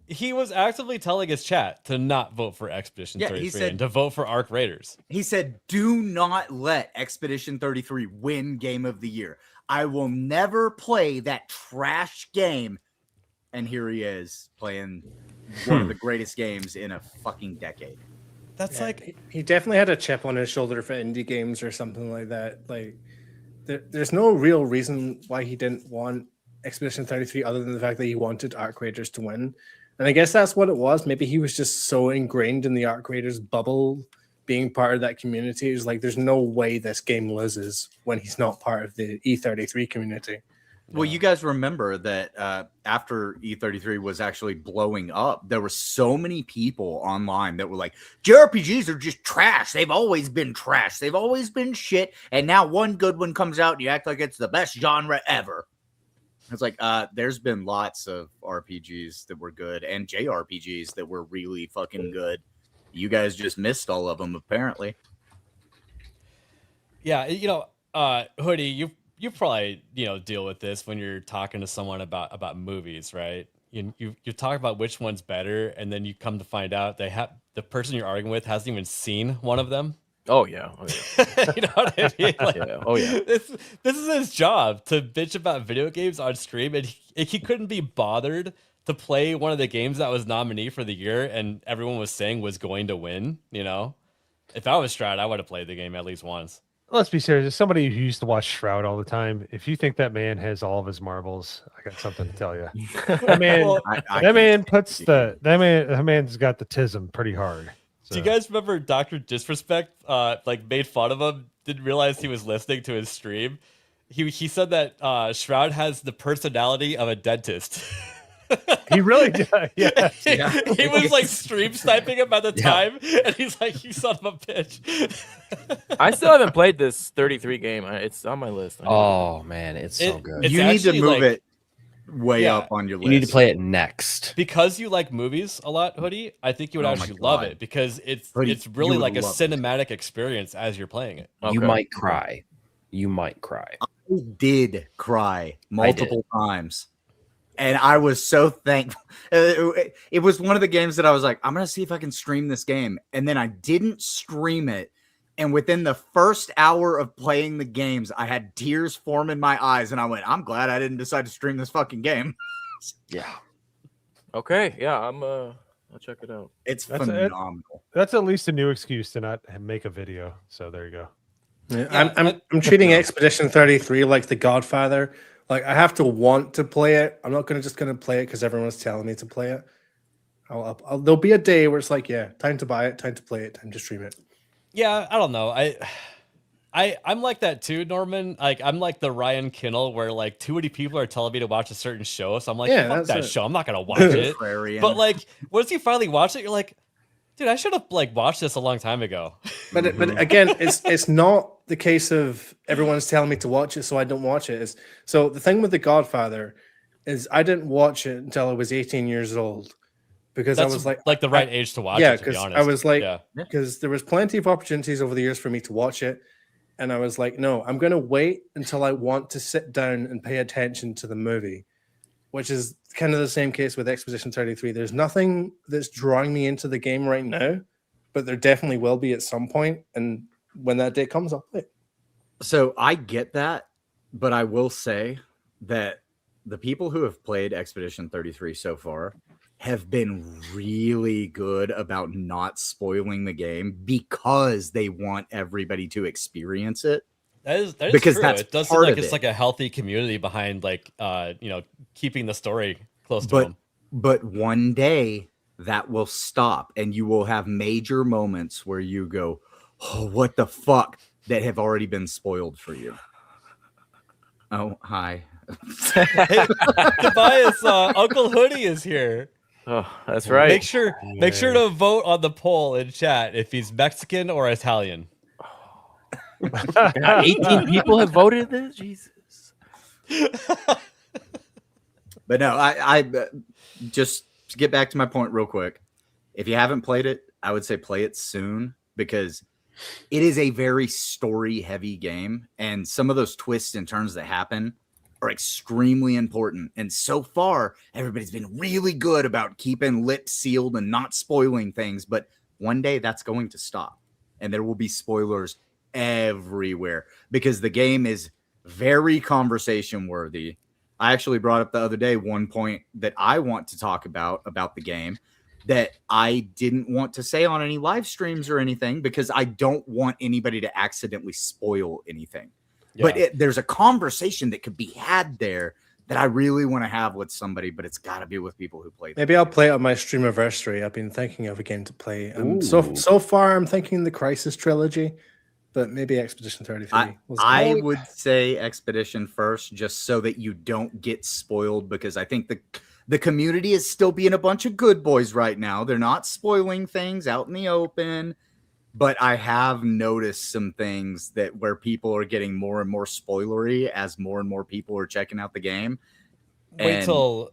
he was actively telling his chat to not vote for Expedition Yeah, he 33 said- and to vote for Arc Raiders. He said, "Do not let Expedition 33 win Game of the Year. I will never play that trash game." And here he is playing one of the greatest games in a fucking decade. That's Yeah, he definitely had a chip on his shoulder for indie games or something like that. Like, there's no real reason why he didn't want Expedition 33 other than the fact that he wanted Arc Raiders to win. And I guess that's what it was. Maybe he was just so ingrained in the Arc Raiders bubble, being part of that community. It was like, there's no way this game loses when he's not part of the E33 community. Well, you guys remember that after E33 was actually blowing up, there were so many people online that were like, JRPGs are just trash. They've always been trash. They've always been shit. And now one good one comes out and you act like it's the best genre ever. It's like, there's been lots of RPGs that were good and JRPGs that were really fucking good. You guys just missed all of them, apparently. Yeah, Hoodie, you probably deal with this when you're talking to someone about movies, right? You talk about which one's better, and then you come to find out the person you're arguing with hasn't even seen one of them. Oh yeah. You know what I mean? Like, Yeah. Oh yeah. This is his job to bitch about video games on stream, and he couldn't be bothered to play one of the games that was nominee for the year, and everyone was saying was going to win. If I was Stroud, I would have played the game at least once. Let's be serious. As somebody who used to watch Shroud all the time, if you think that man has all of his marbles, I got something to tell you. That man, Well, that man's got the tism pretty hard. Do you guys remember Dr. Disrespect made fun of him, didn't realize he was listening to his stream? He said that Shroud has the personality of a dentist. He really did. Yeah. He was like stream sniping him at the time, and he's like, "You son of a bitch." I still haven't played this 33 game. It's on my list. Oh man, it's so good. You need to move it way up on your list. You need to play it next. Because you like movies a lot, Hoodie. I think you would Oh my actually love God. it because it's Hoodie, really you would like a love it. cinematic experience as you're playing it. You might cry. You might cry. I did cry multiple times. And I was so thankful. It was one of the games that I was like, I'm going to see if I can stream this game. And then I didn't stream it. And within the first hour of playing the games, I had tears form in my eyes. And I went, I'm glad I didn't decide to stream this fucking game. Yeah. Okay. Yeah. I'll check it out. It's That's phenomenal. That's at least a new excuse to not make a video. So there you go. Yeah, I'm treating Expedition 33 like The Godfather. Like, I have to want to play it. I'm not just going to play it because everyone's telling me to play it. There'll be a day where it's like, yeah, time to buy it, time to play it, time to stream it. Yeah, I don't know. I'm like that too, Norman. Like, I'm like the Ryan Kinnell where like too many people are telling me to watch a certain show, so I'm like, Yeah, fuck that's that it. show. I'm not gonna watch it. Contrarian. But like, once you finally watch it, you're like, dude, I should have like watched this a long time ago. But again, it's not the case of everyone's telling me to watch it, so I don't watch it. So the thing with The Godfather is I didn't watch it until I was 18 years old because That's I was like the right age to watch yeah, it. To be because honest, I was like, yeah. because there was plenty of opportunities over the years for me to watch it, and I was like, no, I'm going to wait until I want to sit down and pay attention to the movie. which is kind of the same case with Expedition 33. There's nothing that's drawing me into the game right now, but there definitely will be at some point, and when that day comes, I'll play it. So I get that, but I will say that the people who have played Expedition 33 so far have been really good about not spoiling the game because they want everybody to experience it. That is because true. that's It does seem part like of it's it. like a healthy community behind keeping the story close to them. But one day that will stop, and you will have major moments where you go, "Oh, what the fuck?" that have already been spoiled for you. Oh, hi. Hey, Tobias, Uncle Hoodie is here. Oh, that's right. Make sure to vote on the poll in chat if he's Mexican or Italian. 18 people have voted this. Jesus. But no, I just to get back to my point real quick. If you haven't played it, I would say play it soon because it is a very story-heavy game, and some of those twists and turns that happen are extremely important. And so far, everybody's been really good about keeping lips sealed and not spoiling things. But one day that's going to stop, and there will be spoilers everywhere because the game is very conversation worthy. I actually brought up the other day one point that I want to talk about the game that I didn't want to say on any live streams or anything because I don't want anybody to accidentally spoil anything. Yeah. But there's a conversation that could be had there that I really want to have with somebody, but it's got to be with people who play. Maybe I'll play it on my streamiversary. I've been thinking of a game to play. So far, I'm thinking the Crisis trilogy, but maybe Expedition 33. I would say Expedition first, just so that you don't get spoiled, because I think the community is still being a bunch of good boys right now. They're not spoiling things out in the open, but I have noticed some things where people are getting more and more spoilery as more and more people are checking out the game. Wait till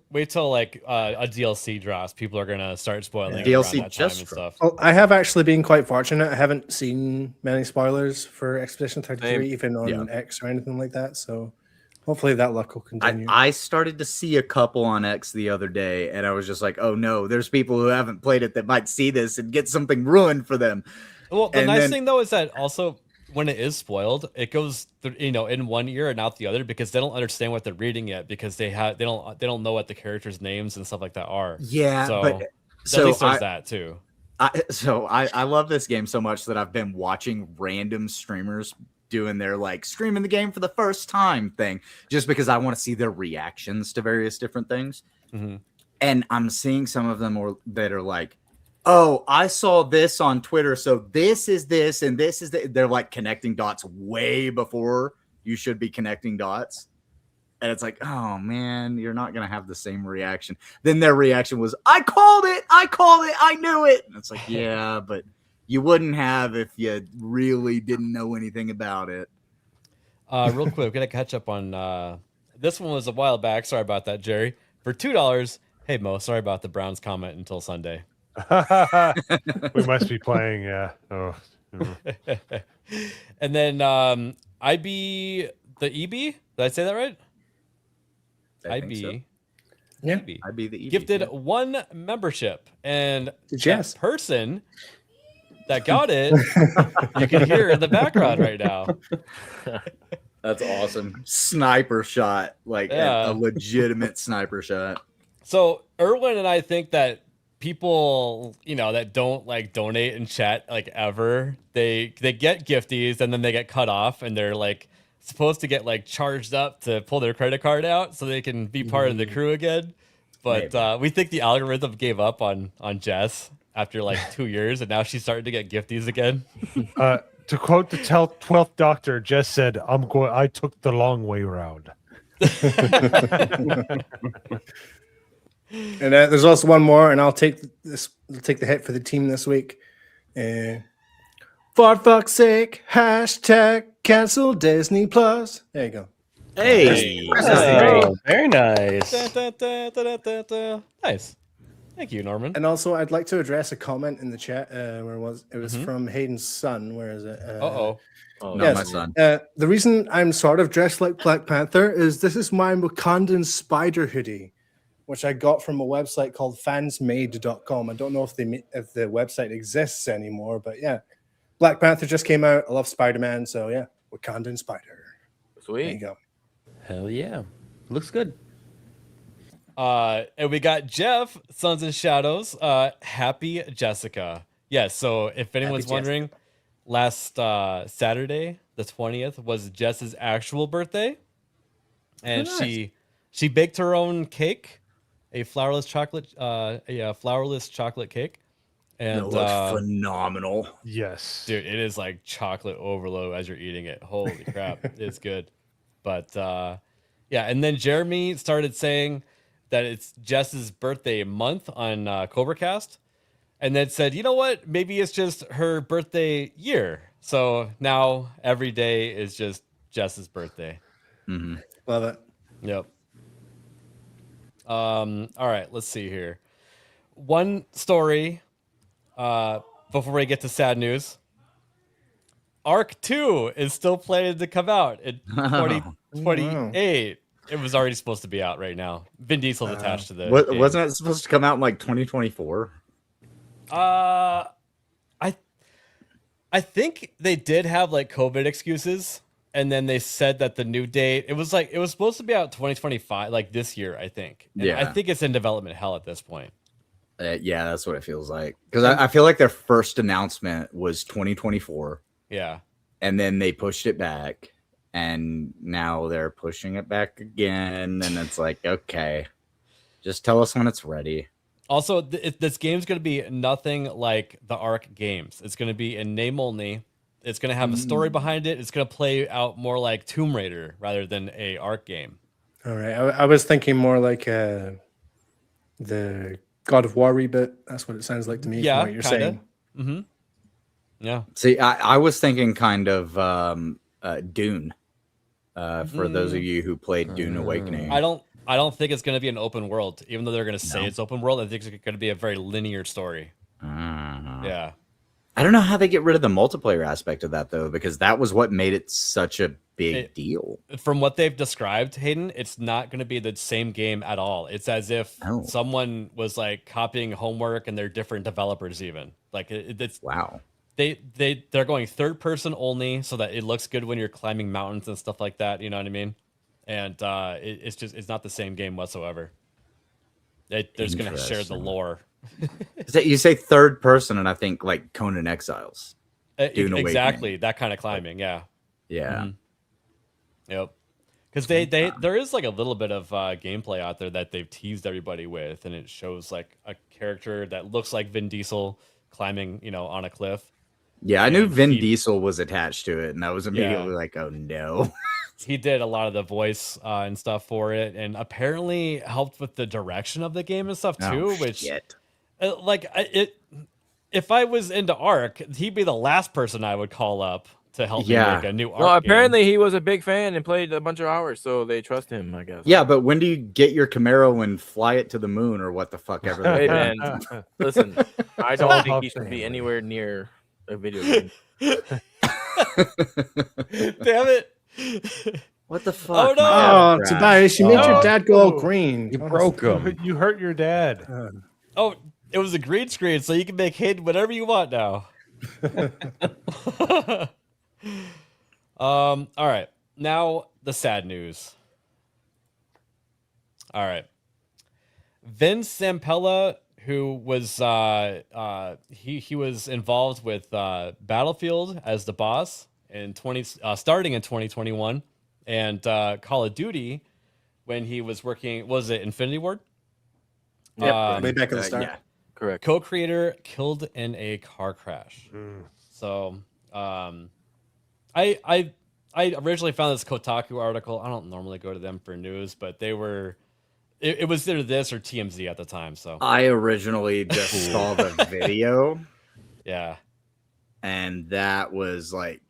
like a DLC drops. People are gonna start spoiling DLC around that time and just stuff. Well, I have actually been quite fortunate. I haven't seen many spoilers for Expedition 33, even on X or anything like that. So hopefully that luck will continue. I started to see a couple on X the other day, and I was just like, oh no, there's people who haven't played it that might see this and get something ruined for them. Well, the nice thing though is that also when it is spoiled, it goes in one ear and out the other because they don't understand what they're reading yet because they don't know what the characters' names and stuff like that are. Yeah, so but at least there's that too. I love this game so much that I've been watching random streamers doing their like streaming the game for the first time thing just because I want to see their reactions to various different things. Mm-hmm. And I'm seeing some of them that are like, oh, I saw this on Twitter, so this is this and this is that. They're like connecting dots way before you should be connecting dots. And it's like, oh man, you're not going to have the same reaction. Then their reaction was, I called it, I knew it. And it's like, yeah, but you wouldn't have if you really didn't know anything about it. Real quick, we're going to catch up on this one was a while back. Sorry about that, Jerry. For $2, hey Mo, sorry about the Browns comment until Sunday. We must be playing, yeah. Oh. And then IB the EB. Did I say that right? IB. So. Yeah. IB the EB. Gifted one membership, and that person that got it, you can hear in the background right now. That's awesome. Sniper shot, like a legitimate sniper shot. So Erwin and I think that people, that don't like donate in chat like ever, they get gifties and then they get cut off and they're like supposed to get like charged up to pull their credit card out so they can be part of the crew again. But we think the algorithm gave up on Jess after like 2 years, and now she's starting to get gifties again. To quote the 12th Doctor, Jess said, I took the long way around. And there's also one more, and I'll take the hit for the team this week. For fuck's sake, hashtag cancel Disney Plus. There you go. Hey, very nice. Nice. Thank you, Norman. And also, I'd like to address a comment in the chat. Where was it? It was from Hayden's son. Where is it? Oh, yes. my son. The reason I'm sort of dressed like Black Panther is this is my Wakandan spider hoodie. which I got from a website called fansmade.com. I don't know if if the website exists anymore, but yeah. Black Panther just came out. I love Spider-Man, so yeah, Wakandan Spider. Sweet. There you go. Hell yeah. Looks good. And we got Jeff, Sons and Shadows. Happy Jessica. Yeah, so if anyone's wondering, last Saturday, the 20th, was Jess's actual birthday. And nice. she baked her own cake, a flourless chocolate cake. And It looks phenomenal. Yes. Dude, it is like chocolate overload as you're eating it. Holy crap. It's good. But yeah, and then Jeremy started saying that it's Jess's birthday month on CobraCast, and then said, you know what? Maybe it's just her birthday year. So now every day is just Jess's birthday. Mm-hmm. Love it. Yep. All right, let's see here. One story before we get to sad news. Arc 2 is still planning to come out in 2028. It was already supposed to be out right now. Vin Diesel's attached to the game. Wasn't it supposed to come out in like 2024? I think they did have like COVID excuses, and then they said that the new date, it was supposed to be out 2025, like this year, I think. And Yeah. I think it's in development hell at this point. Yeah, that's what it feels like. Because I feel like their first announcement was 2024. Yeah. And then they pushed it back. And now they're pushing it back again. And it's like, okay, just tell us when it's ready. Also, this game's going to be nothing like the Ark games. It's going to be in name only. It's going to have a story behind it. It's going to play out more like Tomb Raider rather than a Ark game. All right. I was thinking more like the God of War reboot. That's what it sounds like to me. Yeah, from what you're kinda. saying. Mm-hmm. Yeah. See, I was thinking kind of Dune. For those of you who played Dune Awakening. I don't think it's going to be an open world, even though they're going to say it's open world. I think it's going to be a very linear story. Yeah. I don't know how they get rid of the multiplayer aspect of that, though, because that was what made it such a big deal. From what they've described, Hayden, it's not going to be the same game at all. It's as if someone was like copying homework and they're different developers even. Like it's wow. They're going third person only so that it looks good when you're climbing mountains and stuff like that. You know what I mean? And it's not the same game whatsoever. They're just going to share the lore. You say third person, and I think like Conan Exiles. Dune Exactly Awakening. that kind of climbing. Yeah. Yeah. Mhm. Yep. Because there is like a little bit of gameplay out there that they've teased everybody with, and it shows like a character that looks like Vin Diesel climbing, on a cliff. Yeah, I knew Vin Diesel was attached to it, and I was immediately Yeah. like, oh no. He did a lot of the voice and stuff for it, and apparently helped with the direction of the game and stuff too. Shit. If I was into Ark, he'd be the last person I would call up to help me make a new Ark. Well, apparently game. he was a big fan and played a bunch of hours, so they trust him, I guess. Yeah, but when do you get your Camaro and fly it to the moon or what the fuck ever? Hey, man, listen, I don't think he should be anywhere near a video game. Damn it. What the fuck? Oh, no. Oh, Tobias, you made your dad go all green. You broke him. You hurt your dad. Oh, it was a green screen, so you can make Hayden whatever you want now. All right. Now the sad news. All right. Vince Zampella, who was he was involved with Battlefield as the boss in starting in 2021, and Call of Duty when he was working. Was it Infinity Ward? Yep, way back at the start. Yeah. Correct. Co-creator killed in a car crash. So, I originally found this Kotaku article. I don't normally go to them for news, but they were. It was either this or TMZ at the time. So I originally just saw the video. Yeah, and that was like.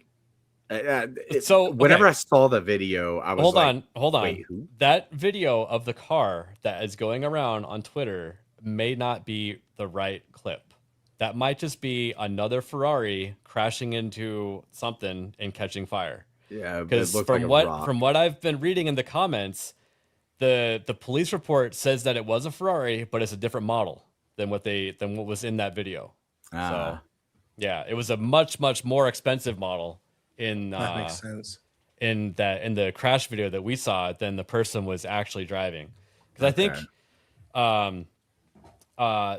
So whenever okay. I saw the video, I was hold like, on. Wait, who? That video of the car that is going around on Twitter may not be the right clip. That might just be another Ferrari crashing into something and catching fire. Yeah, because it looked from like a what rock. from what I've been reading in the comments, the police report says that it was a Ferrari, but it's a different model than what was in that video. So yeah, it was a much more expensive model in That makes sense. in the crash video that we saw than the person was actually driving. Because I think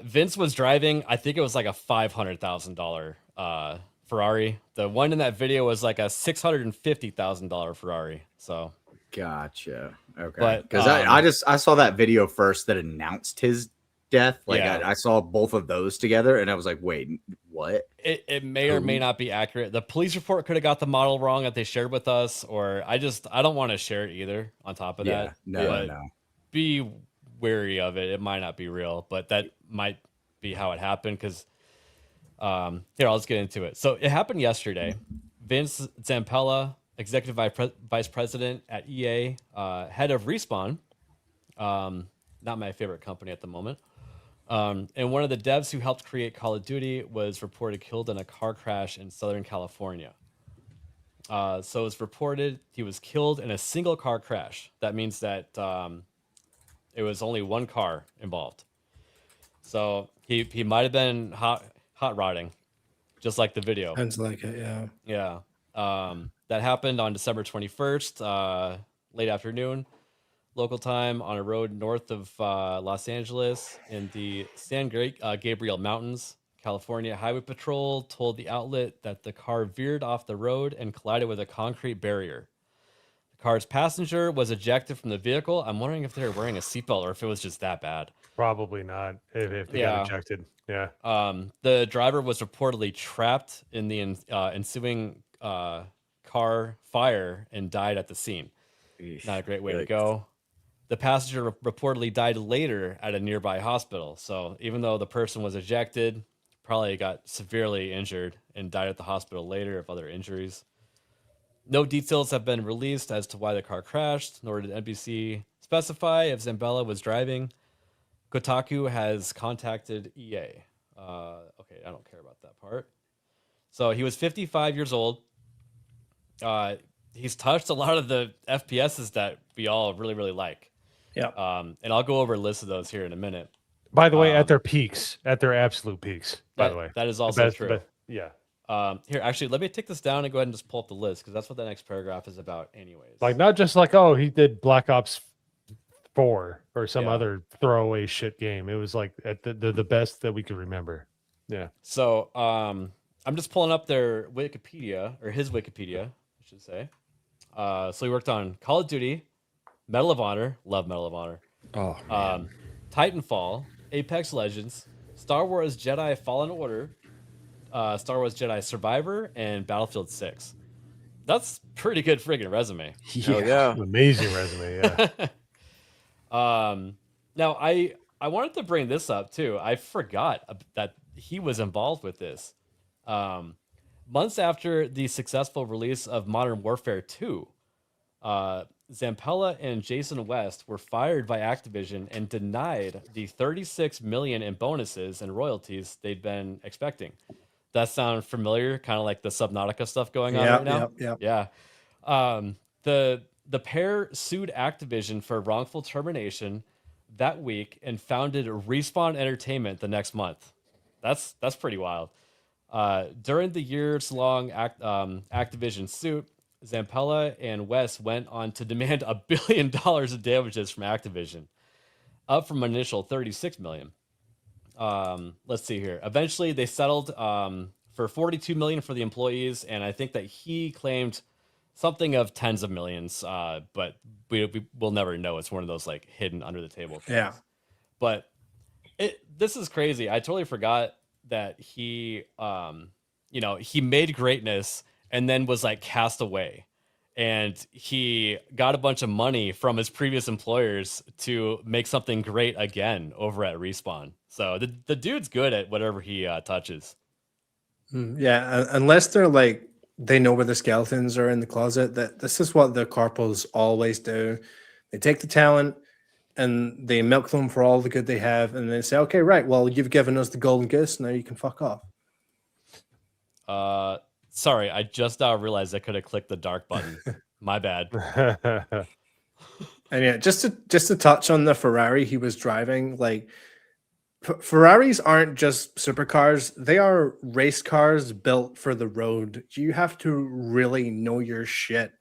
Vince was driving, I think it was like a $500,000 Ferrari. The one in that video was like a $650,000 Ferrari. So gotcha. Okay. But Because I saw that video first that announced his death. Like I saw both of those together and I was like, wait, what? It may or may not be accurate. The police report could have got the model wrong that they shared with us, or I don't want to share it either on top of that. No. Be wary of it. It might not be real, but that might be how it happened. Because here, I'll just get into it. So it happened yesterday. Vince Zampella, executive vice president at EA, head of Respawn, not my favorite company at the moment, and one of the devs who helped create Call of Duty was reported killed in a car crash in Southern California. So it's reported he was killed in a single car crash. That means that it was only one car involved. So he might have been hot rodding, just like the video. Sounds like it, yeah. Yeah. That happened on December 21st, late afternoon, local time, on a road north of Los Angeles in the San Gabriel Mountains. California Highway Patrol told the outlet that the car veered off the road and collided with a concrete barrier. The car's passenger was ejected from the vehicle. I'm wondering if they were wearing a seatbelt or if it was just that bad. Probably not. If they got ejected, yeah. The driver was reportedly trapped in the ensuing car fire and died at the scene. Not a great way to go. The passenger reportedly died later at a nearby hospital. So even though the person was ejected, probably got severely injured and died at the hospital later of other injuries. No details have been released as to why the car crashed, nor did NBC specify if Zampella was driving. Kotaku has contacted EA. Okay, I don't care about that part. So he was 55 years old. He's touched a lot of the FPSs that we all really, really like. Yeah. And I'll go over a list of those here in a minute. By the way, at their peaks, at their absolute peaks. By the way, that is also true. Yeah. Here, actually, let me take this down and go ahead and just pull up the list because that's what the next paragraph is about, anyways. Like not just like, oh, he did Black Ops 4 or some other throwaway shit game. It was like at the best that we could remember. Yeah. So I'm just pulling up their Wikipedia, or his Wikipedia, I should say. So he worked on Call of Duty, Medal of Honor, love Medal of Honor. Oh, man. Titanfall, Apex Legends, Star Wars Jedi Fallen Order, Star Wars Jedi Survivor, and Battlefield 6. That's pretty good friggin' resume. Yeah. Amazing resume, yeah. Now I wanted to bring this up too. I forgot that he was involved with this. Months after the successful release of Modern Warfare 2, Zampella and Jason West were fired by Activision and denied the $36 million in bonuses and royalties they'd been expecting. That sound familiar? Kind of like the Subnautica stuff going on right now? Yeah. The pair sued Activision for wrongful termination that week and founded Respawn Entertainment the next month. That's pretty wild. During the years-long Activision suit, Zampella and West went on to demand $1 billion of damages from Activision, up from an initial $36 million. Let's see here. Eventually, they settled for $42 million for the employees, and I think that he claimed something of tens of millions, but we will never know. It's one of those like hidden under the table things. Yeah. But this is crazy. I totally forgot that he made greatness and then was like cast away, and he got a bunch of money from his previous employers to make something great again over at Respawn. So the dude's good at whatever he touches. Yeah, unless they're like they know where the skeletons are in the closet. That this is what the corporals always do. They take the talent and they milk them for all the good they have, and they say, "Okay, right. Well, you've given us the golden goose. Now you can fuck off." Sorry, I just now realized I could have clicked the dark button. My bad. And yeah, just to touch on the Ferrari he was driving, like Ferraris aren't just supercars; they are race cars built for the road. You have to really know your shit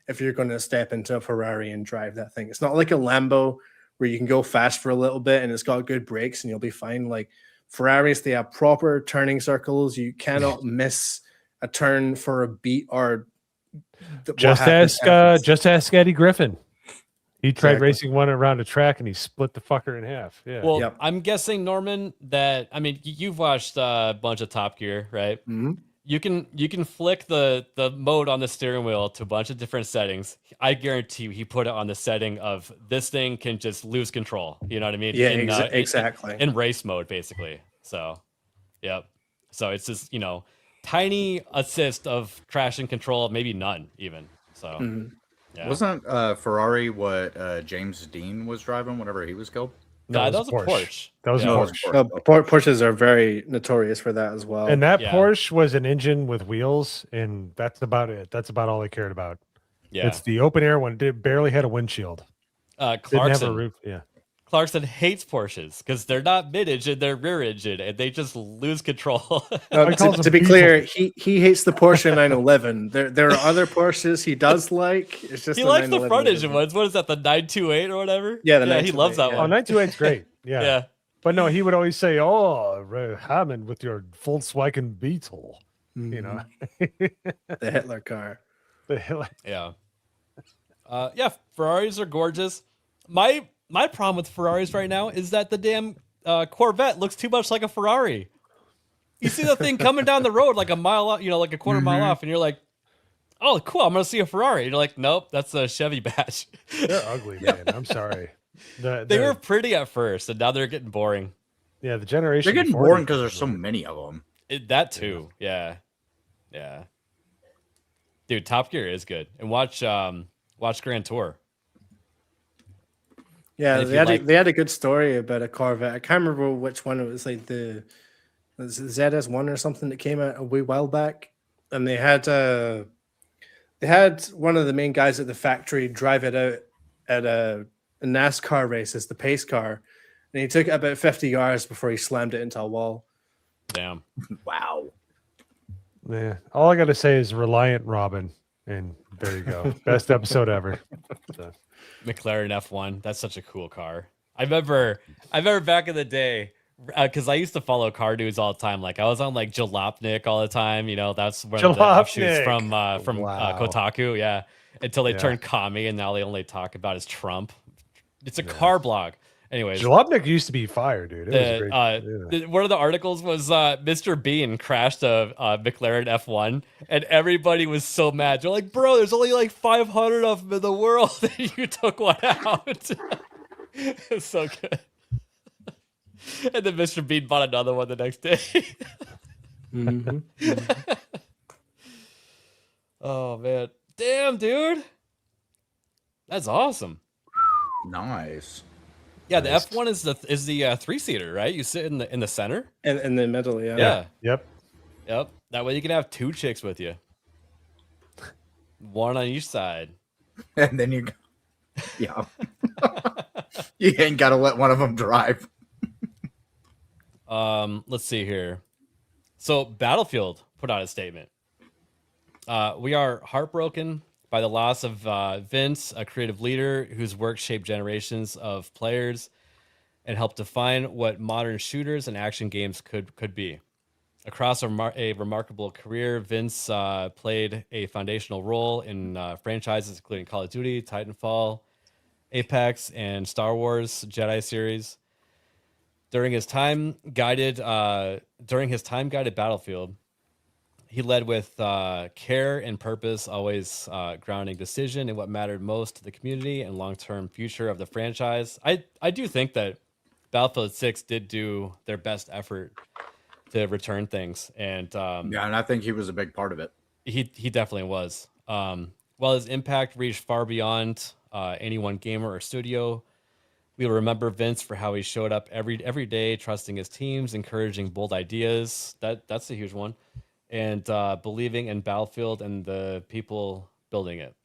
if you're going to step into a Ferrari and drive that thing. It's not like a Lambo where you can go fast for a little bit and it's got good brakes and you'll be fine. Like Ferraris, they have proper turning circles. You cannot miss a turn for a beat or Just ask Eddie Griffin. He tried racing one around a track and he split the fucker in half. Yeah. Well, I'm guessing, Norman, that you've watched a bunch of Top Gear, right? Mm-hmm. You can flick the mode on the steering wheel to a bunch of different settings. I guarantee you he put it on the setting of this thing can just lose control. You know what I mean? Yeah, exactly. In race mode, basically. So, yep. So it's just, tiny assist of traction control, maybe none even. So, yeah. Wasn't Ferrari what James Dean was driving whenever he was killed? No, that was a Porsche. That was a Porsche. Porsches are very notorious for that as well. And that Porsche was an engine with wheels, and that's about it. That's about all they cared about. Yeah. It's the open air one. It barely had a windshield. Didn't have a roof. Yeah. Clarkson hates Porsches because they're not mid-engine, they're rear-engine, and they just lose control. To be clear, he hates the Porsche 911. There are other Porsches he does like. It's just he likes the front-engine ones. What is that, the 928 or whatever? Yeah, he loves that one. Oh, 928's great. Yeah. Yeah. But no, he would always say, "Oh, Hammond with your Volkswagen Beetle," the Hitler car. The Hitler. Yeah. Ferraris are gorgeous. My problem with Ferraris right now is that the damn Corvette looks too much like a Ferrari. You see the thing coming down the road like a mile off, like a quarter mile off, and you're like, "Oh, cool! I'm gonna see a Ferrari." And you're like, "Nope, that's a Chevy badge." They're ugly, man. I'm sorry. They were pretty at first, and now they're getting boring. Yeah, the generation. They're getting boring because there's so many of them. That too, yeah. Dude, Top Gear is good, and watch Grand Tour. Yeah, they had a good story about a Corvette. I can't remember which one it was, like the ZS1 or something that came out a wee while back, and they had one of the main guys at the factory drive it out at a NASCAR race as the pace car, and he took it about 50 yards before he slammed it into a wall. Damn! Wow. Yeah, all I got to say is Reliant Robin, and there you go. Best episode ever. So. McLaren F1. That's such a cool car. I remember back in the day, because I used to follow car dudes all the time. Like I was on like Jalopnik all the time. That's one of the offshoots from Kotaku. Yeah, until they turned commie, and now they only talk about his Trump. It's a car blog. Anyways, Jalopnik used to be fire, dude. It was great. One of the articles was Mr. Bean crashed a McLaren F1, and everybody was so mad. They're like, "Bro, there's only like 500 of them in the world, and you took one out." It's so good. And then Mr. Bean bought another one the next day. Oh man, damn, dude, that's awesome. Nice. Yeah, the F1 is the 3-seater, right? You sit in the center, in the middle. Yeah. Yep. That way you can have two chicks with you, one on each side, and then you ain't got to let one of them drive. Let's see here. So Battlefield put out a statement. We are heartbroken by the loss of Vince, a creative leader whose work shaped generations of players and helped define what modern shooters and action games could be. Across a remarkable career, Vince played a foundational role in franchises including Call of Duty, Titanfall, Apex, and Star Wars Jedi series. During his time guided Battlefield, he led with care and purpose, always grounding decision in what mattered most to the community and long-term future of the franchise. I do think that Battlefield 6 did do their best effort to return things, and and I think he was a big part of it. He definitely was. While his impact reached far beyond any one gamer or studio, we'll remember Vince for how he showed up every day, trusting his teams, encouraging bold ideas. That's a huge one. And believing in Battlefield and the people building it.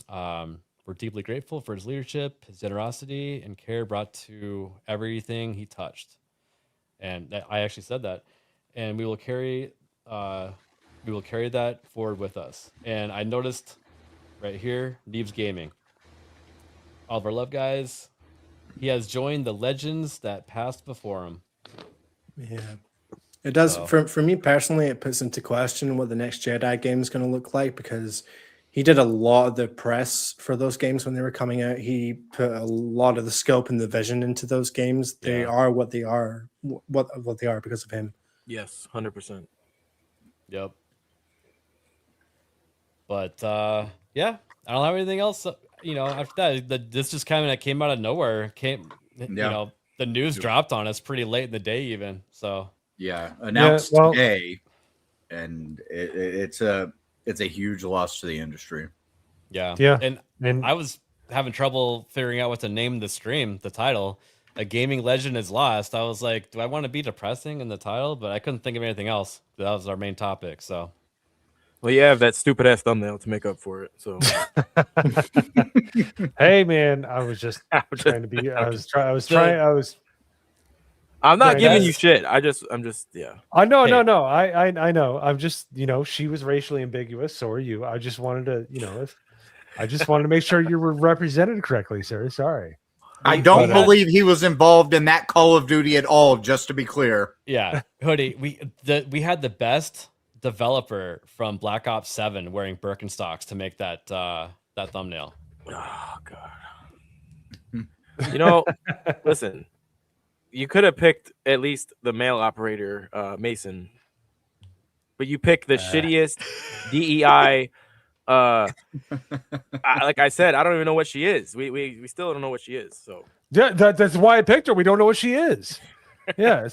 We're We're deeply grateful for his leadership, his generosity, and care brought to everything he touched. And I actually said that. And we will carry that forward with us. And I noticed right here, Neebs Gaming. All of our love guys. He has joined the legends that passed before him. Yeah. It does. So- For me personally, it puts into question what the next Jedi game is going to look like, because he did a lot of the press for those games when they were coming out. He put a lot of the scope and the vision into those games. They are what they are, what they are because of him. Yes, 100%. Yep. But yeah, I don't have anything else. After that, this just kind of came out of nowhere. The news dropped on us pretty late in the day, even. So yeah, announced today, and it's a huge loss to the industry. Yeah. And I was having trouble figuring out what to name the stream, the title. A gaming legend is lost. I was like, do I want to be depressing in the title? But I couldn't think of anything else. That was our main topic. So, well, you have that stupid ass thumbnail to make up for it. So, hey man, I was just trying to be. I'm not giving you shit. I'm just yeah. No. I know. I'm just, she was racially ambiguous. So are you. I just wanted to, I just wanted to make sure you were represented correctly, sir. Sorry. I don't believe he was involved in that Call of Duty at all, just to be clear. Yeah, Hoodie, we had the best developer from Black Ops 7 wearing Birkenstocks to make that thumbnail. Oh god. Listen, you could have picked at least the male operator, Mason, but you picked the shittiest DEI. Like I said, I don't even know what she is. We still don't know what she is. So yeah, that's why I picked her. We don't know what she is. Yeah,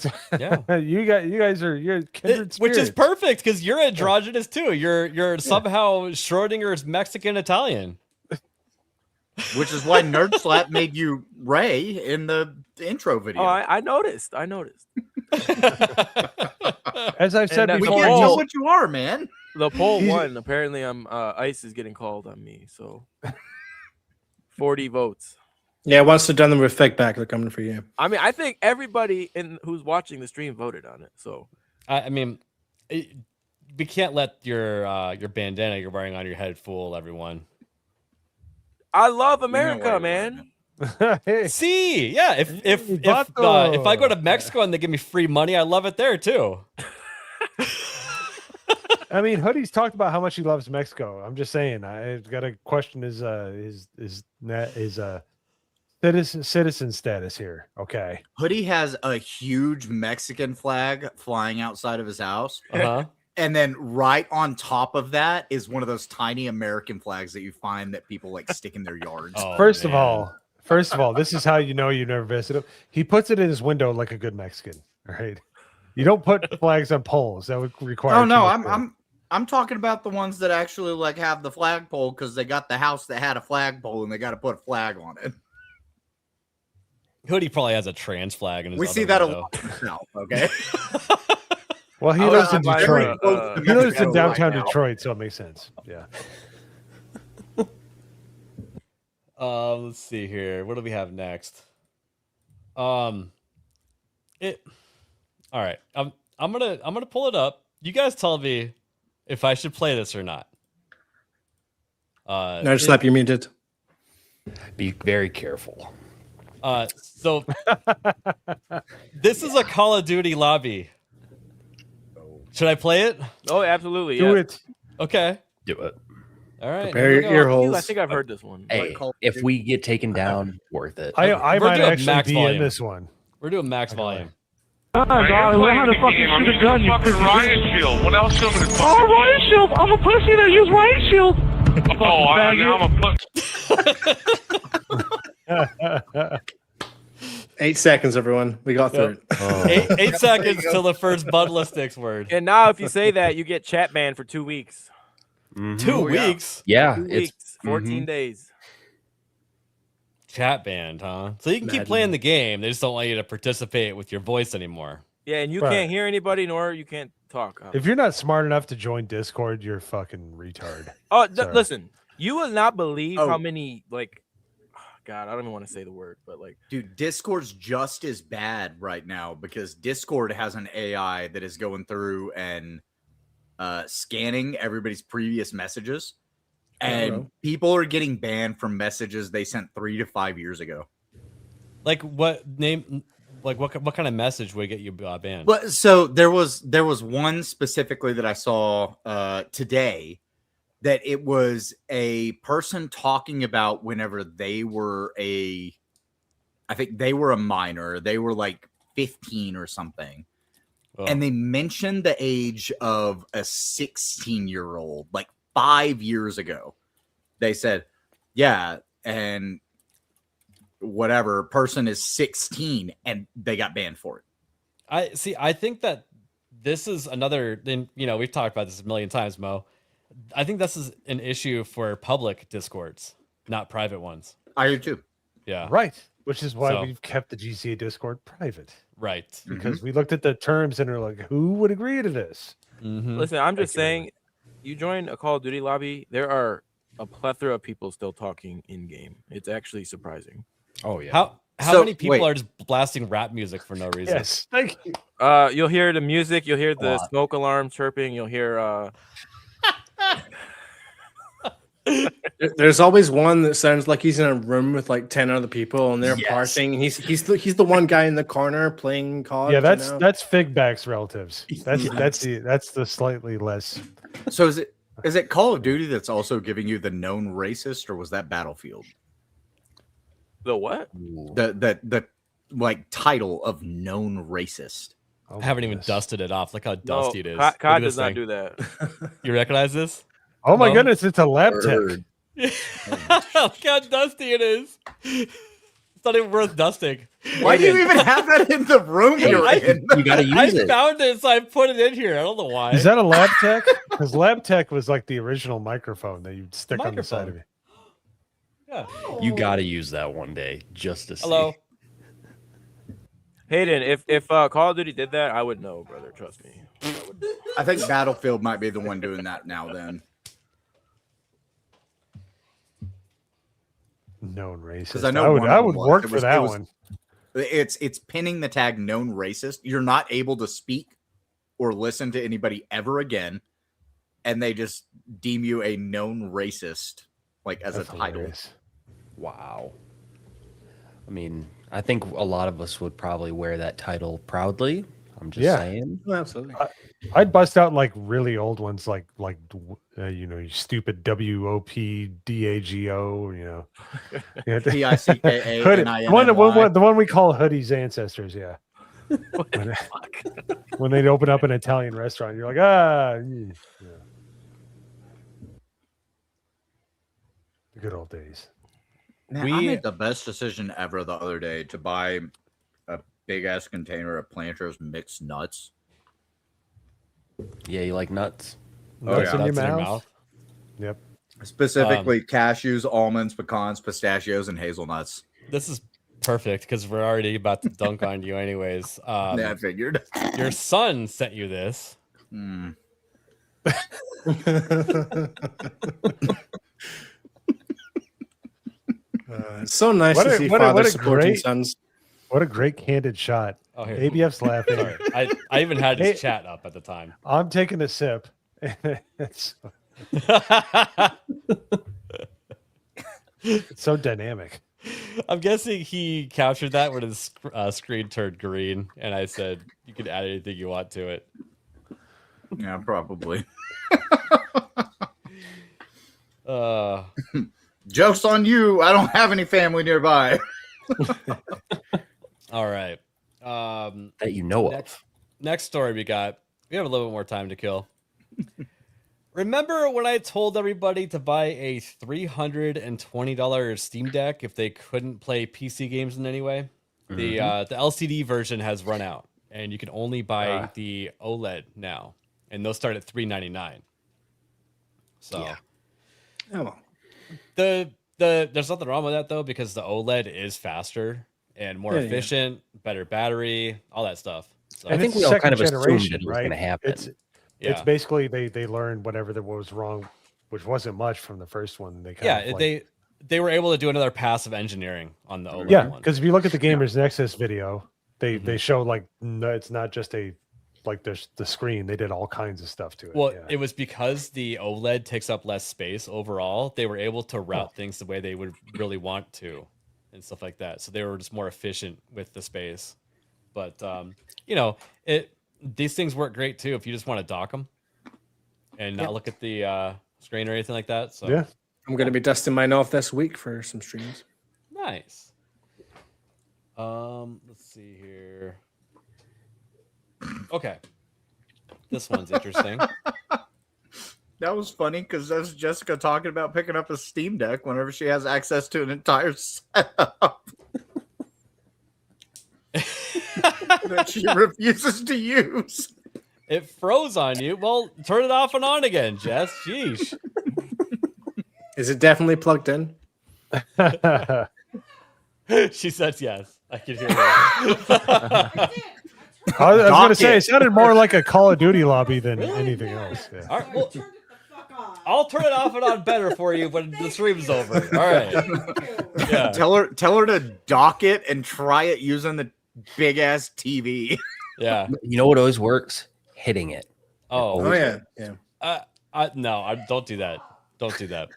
you guys are kindred spirits. Which is perfect because you're androgynous too. You're somehow Schrodinger's Mexican Italian. Which is why Nerd Slap made you Ray in the intro video. Oh, I noticed. As I've said we before, can't know what you are, man. The poll won. Apparently, ICE is getting called on me. So 40 votes. Yeah, once they're done with fake back, they're coming for you. I mean, I think everybody who's watching the stream voted on it. So I mean, we can't let your bandana you're wearing on your head fool everyone. I love America, man. See, yeah. If I go to Mexico and they give me free money, I love it there too. I mean, Hoodie's talked about how much he loves Mexico. I'm just saying. I've got to question his citizen status here. Okay. Hoodie has a huge Mexican flag flying outside of his house. Uh-huh. And then right on top of that is one of those tiny American flags that you find that people like stick in their yards. Oh, First of all, this is how you know you never visited him. He puts it in his window like a good Mexican. All right. You don't put flags on poles. That would require. Oh no, I'm talking about the ones that actually like have the flagpole because they got the house that had a flagpole and they got to put a flag on it. Hoodie probably has a trans flag in his. We see that a lot now. Okay. Well, he lives in Detroit. He lives in downtown Detroit, so it makes sense. Yeah. Let's see here. What do we have next? All right. I'm gonna pull it up. You guys tell me if I should play this or not. No, slap you muted. Be very careful. So this is a Call of Duty lobby. Should I play it? Oh, absolutely. Do it. Okay. Do it. All right. Prepare your ear holes. I think I've heard this one. Hey, if we get taken down, worth it. I might doing actually max be volume. in this one. We're doing max volume. Darling, learn how to fucking shoot a gun, you fucking riot shield. What else am I gonna Oh, riot shield! I'm a pussy that use riot shield! Oh, I'm a pussy. 8 seconds, everyone. We got through it. 8 seconds till the first Budlistics word. And now, if you say that, you get chat banned for 2 weeks. 2 weeks? Yeah, 2 weeks, 14 days. Chat banned, huh? So you can keep playing the game. They just don't want you to participate with your voice anymore. Yeah, and you Right. can't hear anybody, nor you can't talk. If you're not smart enough to join Discord, you're fucking retard. Oh, Sorry. listen. You will not believe Oh. how many like, God, I don't even want to say the word, but like, Dude, Discord's just as bad right now because Discord has an AI that is going through and scanning everybody's previous messages, and Uh-oh. people are getting banned from messages they sent 3 to 5 years ago. Like what name? Like what kind of message would get you banned? But so there was one specifically that I saw today that it was a person talking about whenever they were I think they were a minor, they were like 15 or something. Oh. And they mentioned the age of a 16-year-old like 5 years ago. They said, yeah, and whatever person is 16, and they got banned for it. I think that this is another thing, we've talked about this a million times, Mo. I think this is an issue for public Discords, not private ones. I do too. Yeah. Right. Which is why So- we've kept the GCA Discord private. Right. Because we looked at the terms and are like, who would agree to this? listen, I'm just saying, you join a Call of Duty lobby, there are a plethora of people still talking in game. It's actually surprising. Oh yeah. How So, many people wait. are just blasting rap music for no reason? Yes. Thank you. You'll hear the music, you'll hear the lot. smoke alarm chirping, you'll hear There's always one that sounds like he's in a room with like 10 other people and they're Yes. partying. He's the one guy in the corner playing COD. Yeah, that's you know? that's Figback's relatives. That's the slightly less. So is it Call of Duty that's also giving you the known racist, or was that Battlefield? the what? The like title of known racist. Oh I haven't even goodness. dusted it off. Look how No, dusty it is. COD Look at does this not thing. do that. You recognize this? Oh my No. goodness, it's a lab tech. Heard. Look how dusty it is. It's not even worth dusting. Why do you even have that in the room you're in? You gotta use I it. found it, so I put it in here. I don't know why. Is that a lab tech? Because lab tech was like the original microphone that you'd stick on the side of Microphone. it. Yeah. You gotta use that one day just to see. Hello. Hayden, if Call of Duty did that, I would know, brother. Trust me. I think Battlefield might be the one doing that now. Then Known racist. because I know I would work for that one. It's pinning the tag known racist. You're not able to speak or listen to anybody ever again, and they just deem you a known racist, like as That's a title. hilarious. Wow. I mean, I think a lot of us would probably wear that title proudly. I'm just saying. Oh, absolutely. I'd bust out like really old ones, like you stupid WOPDAGO, PICKA Hoodie- NINNY. the one we call Hoodie's ancestors, yeah. When they'd open up an Italian restaurant, you're like, yeah. The good old days. Man, I made the best decision ever the other day to buy a big ass container of Planters mixed nuts. Yeah, you like nuts? Nuts in your Nuts in your mouth? mouth. Yep. Specifically cashews, almonds, pecans, pistachios, and hazelnuts. This is perfect because we're already about to dunk on you, anyways. Yeah, I figured. Your son sent you this. Hmm. It's so nice to see fathers supporting sons. What a great candid shot. Oh, here. ABF's laughing. Sorry. I even had his chat up at the time. I'm taking a sip. It's so dynamic. I'm guessing he captured that when his screen turned green, and I said, "You can add anything you want to it." Yeah, probably. Joke's on you. I don't have any family nearby. All right. That you know of. Next story we have a little bit more time to kill. Remember when I told everybody to buy a $320 Steam Deck if they couldn't play PC games in any way? The LCD version has run out, and you can only buy the OLED now, and those start at $399. So, Oh, there's nothing wrong with that though, because the OLED is faster and more efficient, better battery, all that stuff. So, I think we all kind of assumed it was going to happen. It's basically they learned whatever that was wrong which wasn't much from the first one. They they were able to do another pass of engineering on the OLED yeah, one. because if you look at the Gamers Nexus video, they show like no, it's not just like the screen. They did all kinds of stuff to it. Well, it was because the OLED takes up less space overall. They were able to route things the way they would really want to, and stuff like that. So they were just more efficient with the space. But these things work great too if you just want to dock them and not look at the screen or anything like that. So yeah, I'm going to be dusting mine off this week for some streams. Nice. Let's see here. Okay, this one's interesting. That was funny because that's Jessica talking about picking up a Steam Deck whenever she has access to an entire setup that she refuses to use. It froze on you. Well, turn it off and on again, Jess. Jeez. Is it definitely plugged in? She said yes. I can hear her. I was going to say, it sounded more like a Call of Duty lobby than anything else. Yeah. All right, well, I'll turn it off and on better for you when the stream's over. All right. Yeah. Tell her to dock it and try it using the big ass TV. Yeah. You know what always works? Hitting it. Oh yeah. No, don't do that. Don't do that.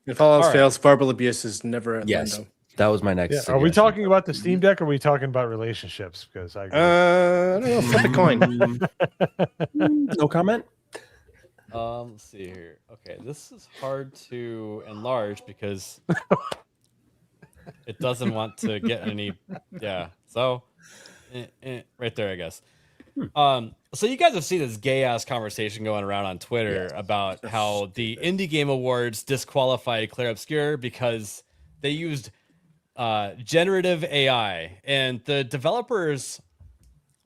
If all else fails, verbal abuse is never a window. That was my next. Are we talking about the Steam Deck or are we talking about relationships? Because I don't know. Flip a coin. No comment. Let's see here. Okay, this is hard to enlarge because it doesn't want to get any. Yeah. So, right there, I guess. So you guys have seen this gay ass conversation going around on Twitter about how the Indie Game Awards disqualified Claire Obscure because they used generative AI, and the developers,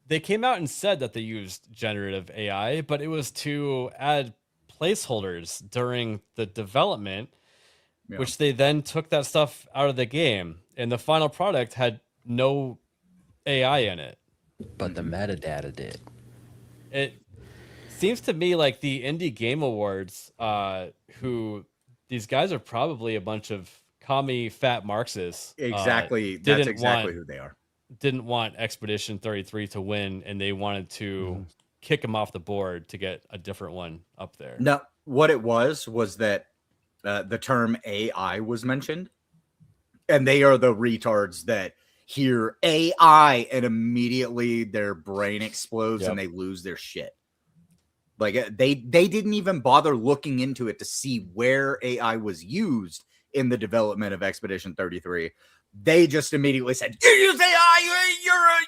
they came out and said that they used generative AI, but it was to add placeholders during the development, which they then took that stuff out of the game, and the final product had no AI in it. But the metadata did. It seems to me like the Indie Game Awards, who these guys are probably a bunch of commie fat Marxists. Exactly. That's exactly who they are. Didn't want Expedition 33 to win, and they wanted to kick him off the board to get a different one up there. No, what it was that the term AI was mentioned, and they are the retards that hear AI and immediately their brain explodes and they lose their shit. Like they didn't even bother looking into it to see where AI was used in the development of Expedition 33. They just immediately said, "You use AI,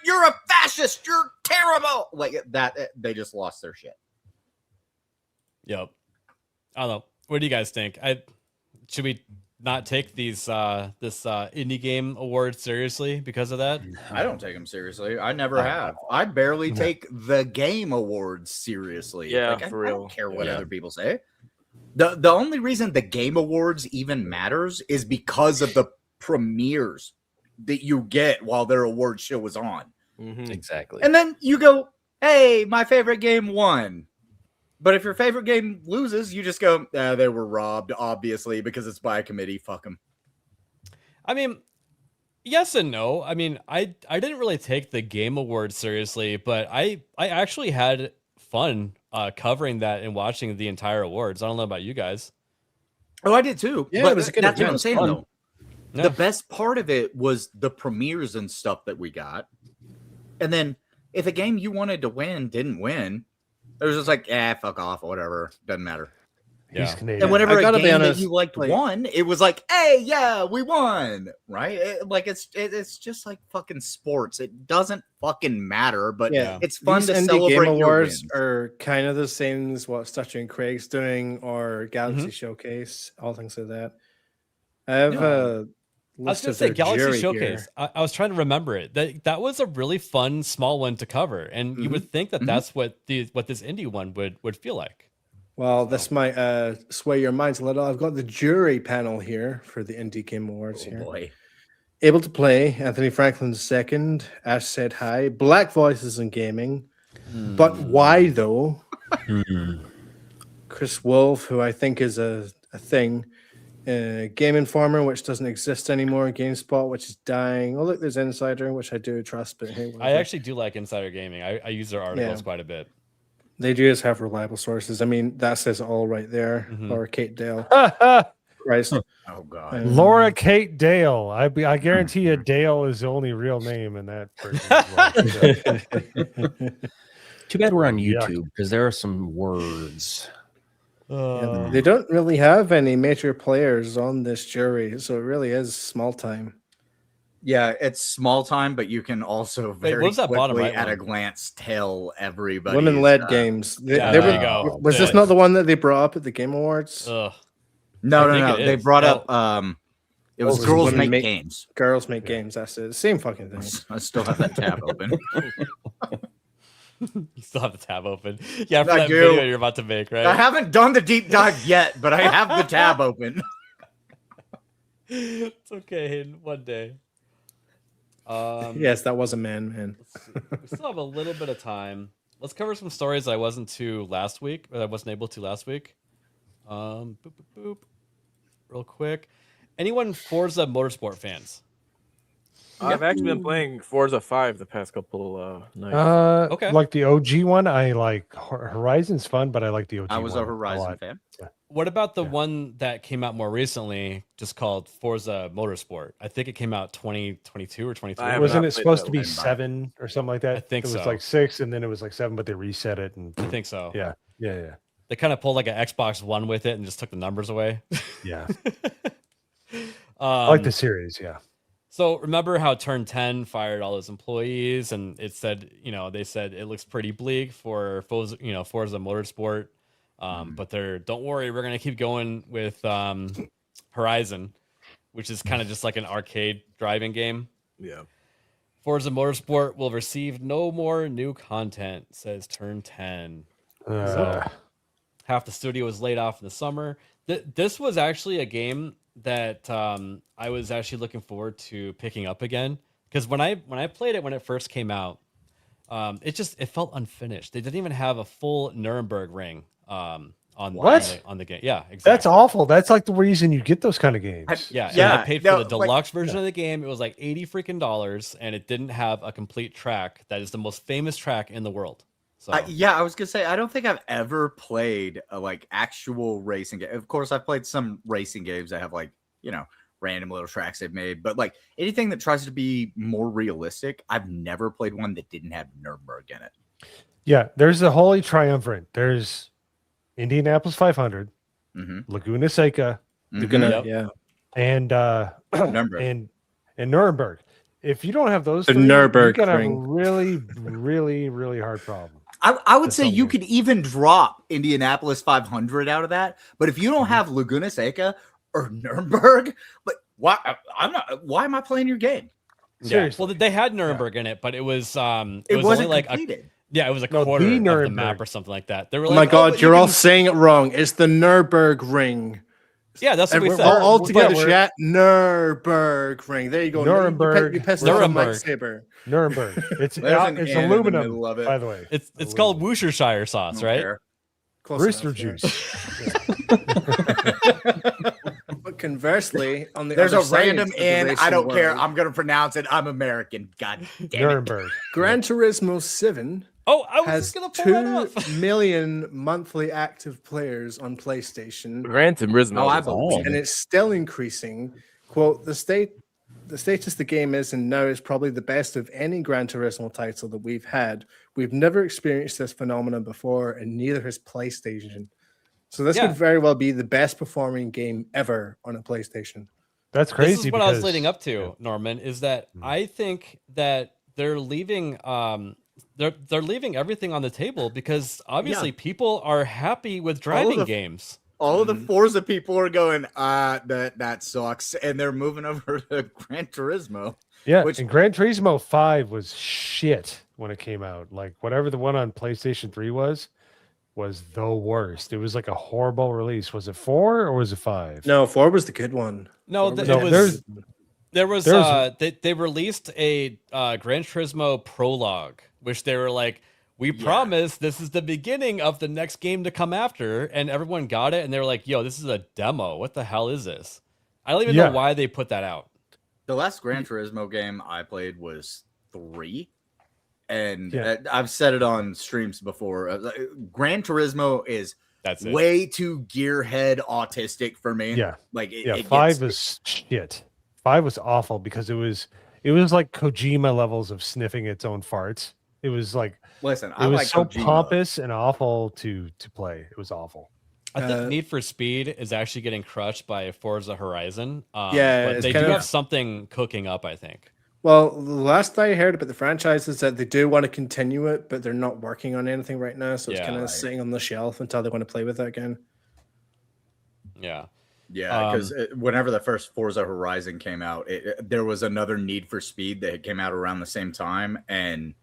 you're a fascist, you're terrible." Like that, they just lost their shit. Yep. I don't know. What do you guys think? Should we not take these this Indie Game Award seriously because of that? I don't take them seriously. I never have. I barely take the Game Awards seriously. Yeah, like, for real. I don't care what other people say. The only reason the Game Awards even matters is because of the premieres that you get while their award show is on. Exactly. And then you go, "Hey, my favorite game won." But if your favorite game loses, you just go, "They were robbed, obviously, because it's by a committee. Fuck them." I mean, yes and no. I mean, I didn't really take the Game Awards seriously, but I actually had fun covering that and watching the entire awards. I don't know about you guys. Oh, I did too. Yeah, but it was a good that's what event. I'm saying, Fun. though. Yeah. The best part of it was the premieres and stuff that we got. And then if a game you wanted to win didn't win, it was just like, fuck off, or whatever. Doesn't matter. He's Canadian. And whenever I a gotta game be honest, that you liked like- won, it was like, "Hey, yeah, we won," right? It's just like fucking sports. It doesn't fucking matter, but it's fun These to Indie celebrate Game your Awards wins. are kind of the same as what Stutcher and Craig's doing or Galaxy Showcase, all things like that. I have a I was list going of to say their Galaxy jury Showcase. here. I was trying to remember it. That was a really fun small one to cover, and you would think that that's what this indie one would feel like. Well, this might sway your minds a little. I've got the jury panel here for the Indie Game Awards here. Boy. Able to play, Anthony Franklin II, Ash Said Hi, Black Voices in Gaming. But why, though? Chris Wolf, who I think is a thing. Game Informer, which doesn't exist anymore. GameSpot, which is dying. Oh, look, there's Insider, which I do trust, but hey, I whatever. actually do like Insider Gaming. I use their articles quite a bit. They do just have reliable sources. I mean, that says it all right there. Laura Kate Dale. Christ. Oh God. Laura Kate Dale. I guarantee you Dale is the only real name in that person. Too bad we're on YouTube because there are some words. They don't really have any major players on this jury, so it really is small time. Yeah, it's small time, but you can also very what's that bottom quickly right at one? a glance tell everybody. Women-led games. there you go. Was this not the one that they brought up at the Game Awards? No. They brought up. It was Girls Women Make Games. Girls Make Games. That's it. Same fucking thing. I still have that tab open. You still have the tab open. Yeah, for I that do. video you're about to make, right? I haven't done the deep dive yet, but I have the tab open. It's okay, Hayden. One day. Yes, that was a man. We still have a little bit of time. Let's cover some stories I wasn't able to last week. Boop, boop, boop. Real quick. Anyone Forza Motorsport fans? I've actually been playing Forza 5 the past couple nights. Okay. Like the OG one, I like Horizon's fun, but I like the OG one. I was a Horizon lot. fan. What about the one that came out more recently, just called Forza Motorsport? I think it came out 2022 or 23. Wasn't it supposed to be 7 or something like that? I think it was so. like 6, and then it was like 7, but they reset it. And I think so. Yeah. They kind of pulled like an Xbox One with it and just took the numbers away. Yeah. I like the series. Yeah. So remember how Turn 10 fired all those employees, and it said, they said it looks pretty bleak for Forza Motorsport. But don't worry, we're gonna keep going with Horizon, which is kind of just like an arcade driving game. Yeah. Forza Motorsport will receive no more new content, says Turn 10. So half the studio was laid off in the summer. This was actually a game that I was actually looking forward to picking up again, because when I played it when it first came out, it felt unfinished. They didn't even have a full Nuremberg ring on the game. Yeah, exactly. That's awful. That's like the reason you get those kind of games. I paid for the deluxe version of the game. It was like $80 freaking, and it didn't have a complete track that is the most famous track in the world. So I was gonna say I don't think I've ever played a actual racing game. Of course, I've played some racing games that have random little tracks they've made, but anything that tries to be more realistic, I've never played one that didn't have Nuremberg in it. Yeah, there's the Holy Triumvirate. There's Indianapolis 500, Laguna Seca, and Nuremberg. and Nuremberg. If you don't have those, The three, Nuremberg you got a ring. really, really, really hard problem. I would say you could even drop Indianapolis 500 out of that, but if you don't have Laguna Seca or Nuremberg, why am I playing your game? Seriously. Well, they had Nuremberg in it, but it was it was wasn't only completed. it was a No, quarter the of the Nuremberg. map or something like that. They were Oh like, my God, but you're you all can- saying it wrong. It's the Nuremberg ring. yeah, that's what we said. All together, we're- chat. Nuremberg ring. There you go. Nuremberg. You pissed off Nuremberg. Mike Saber. Nuremberg. It's There's an it's N in the aluminum, middle of it. by the way. It's called Worcestershire sauce, right? Close Rooster enough, yeah. juice. But conversely, on the There's other a side random of the N. I racing don't care. world, I'm gonna pronounce it. I'm American. God damn it. Nuremberg. Gran Turismo 7 Oh, I was has just gonna pull that up. 2 million monthly active players on PlayStation, Gran Turismo. Oh, I is believe awesome. and it's still increasing. Quote, the status the game is and now is probably the best of any Gran Turismo title that we've had. We've never experienced this phenomenon before, and neither has PlayStation. So this Yeah. could very well be the best performing game ever on a PlayStation. That's crazy. This is what I was because- leading up to, Norman, is that I think that they're leaving they're leaving everything on the table because obviously people are happy with driving games. All of the Forza people are going, that sucks, and they're moving over to Gran Turismo. Yeah, Which- and Gran Turismo 5 was shit when it came out. Like whatever the one on PlayStation 3 was the worst. It was like a horrible release. Was it 4 or was it 5? No, 4 was the good one. No, Four there was they released a Gran Turismo prologue, which they were like, we promised this is the beginning of the next game to come after, and everyone got it, and they were like, yo, this is a demo. What the hell is this? I don't even know why they put that out. The last Gran Turismo game I played was 3. And I've said it on streams before. Gran Turismo is way too gearhead autistic for me. Yeah. Like it 5 is shit. 5 was awful because it was like Kojima levels of sniffing its own farts. It was like, listen, it was so pompous and awful to play. It was awful. I think Need for Speed is actually getting crushed by Forza Horizon. But it's they do kind of- have something cooking up, I think. Well, the last I heard about the franchise is that they do want to continue it, but they're not working on anything right now. So it's kind of sitting on the shelf until they want to play with it again. Yeah. Yeah, because whenever the first Forza Horizon came out, there was another Need for Speed that came out around the same time, and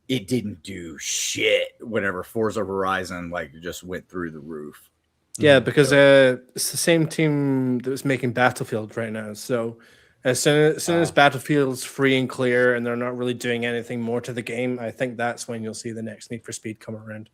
it didn't do shit whenever Forza Horizon just went through the roof. Yeah, because it's the same team that was making Battlefield right now. So as soon as Battlefield's free and clear and they're not really doing anything more to the game, I think that's when you'll see the next Need for Speed come around.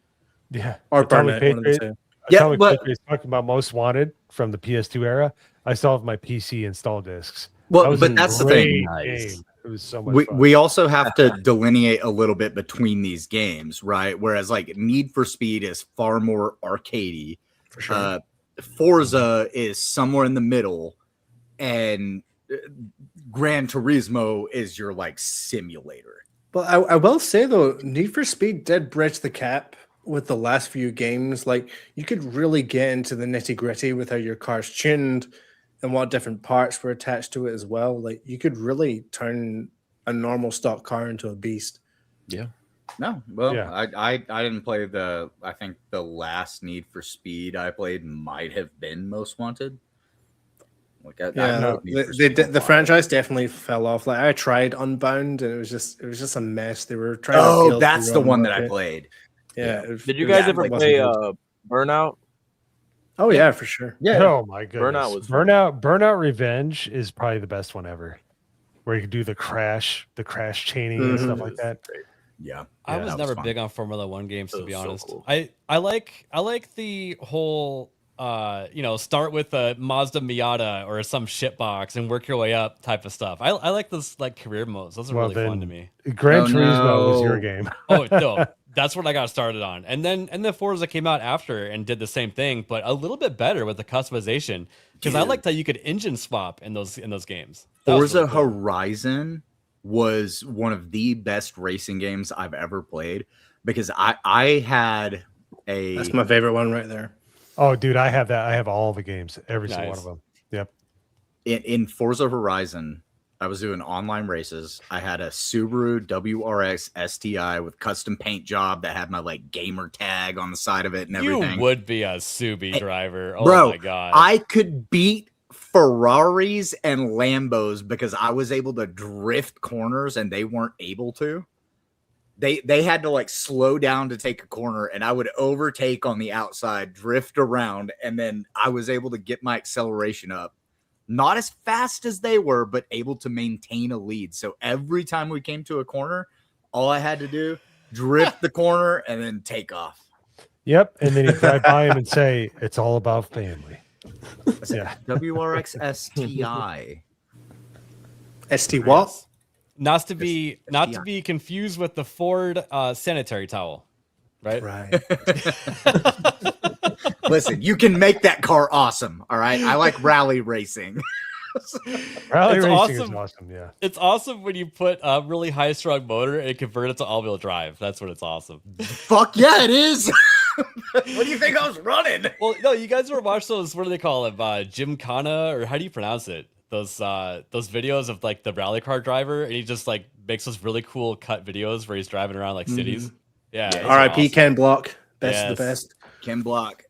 Yeah. Or Burnout, one of the two. Yeah, but talking about Most Wanted from the PS2 era, I still have my PC install discs. Well, but that's the thing. Game. It was so much fun. We also have to delineate a little bit between these games, right? Whereas Need for Speed is far more arcadey. For sure. Forza is somewhere in the middle, and Gran Turismo is your simulator. Well, I will say though, Need for Speed did bridge the gap with the last few games. Like you could really get into the nitty gritty with how your car's tuned and what different parts were attached to it as well. Like you could really turn a normal stock car into a beast. Yeah. No, well, I didn't play I think the last Need for Speed I played might have been Most Wanted. The franchise definitely fell off. Like I tried Unbound and it was just a mess. They were trying. Oh, that's the one that I played. Yeah. Did you guys ever play Burnout? Oh yeah, for sure. Yeah. Oh my goodness. Burnout was Burnout Revenge is probably the best one ever, where you can do the crash chaining and stuff like that. Yeah. I was never big on Formula 1 games, to be honest. Cool. I like the whole start with a Mazda Miata or some shitbox and work your way up type of stuff. I like those career modes. Those are really fun to me. Gran Turismo was your game. Oh no, that's what I got started on. And then Forza came out after and did the same thing, but a little bit better with the customization. Because I liked how you could engine swap in those games. Forza Horizon was one of the best racing games I've ever played because I had That's my favorite one right there. Oh, dude, I have that. I have all the games, every single one of them. Yep. In Forza Horizon, I was doing online races. I had a Subaru WRX STI with custom paint job that had my gamer tag on the side of it and everything. You would be a Subi driver. Oh Bro, my god. I could beat Ferraris and Lambos because I was able to drift corners and they weren't able to. They had to slow down to take a corner and I would overtake on the outside, drift around, and then I was able to get my acceleration up. Not as fast as they were, but able to maintain a lead. So every time we came to a corner, all I had to do, drift the corner and then take off. Yep. And then you drive by him and say, it's all about family. Yeah. WRX STI. ST what? Not to be confused with the Ford sanitary towel, right? Right. Listen, you can make that car awesome. All right, I like rally racing. Rally racing is awesome. Yeah, it's awesome when you put a really high strung motor and convert it to all wheel drive. That's when it's awesome. Fuck yeah, it is. What do you think I was running? Well, no, you guys ever watch those? What do they call them? Gymkhana, or how do you pronounce it? Those videos of the rally car driver, and he just makes those really cool cut videos where he's driving around cities. Yeah. R.I.P. Awesome. Ken Block, best of the best. Ken Block.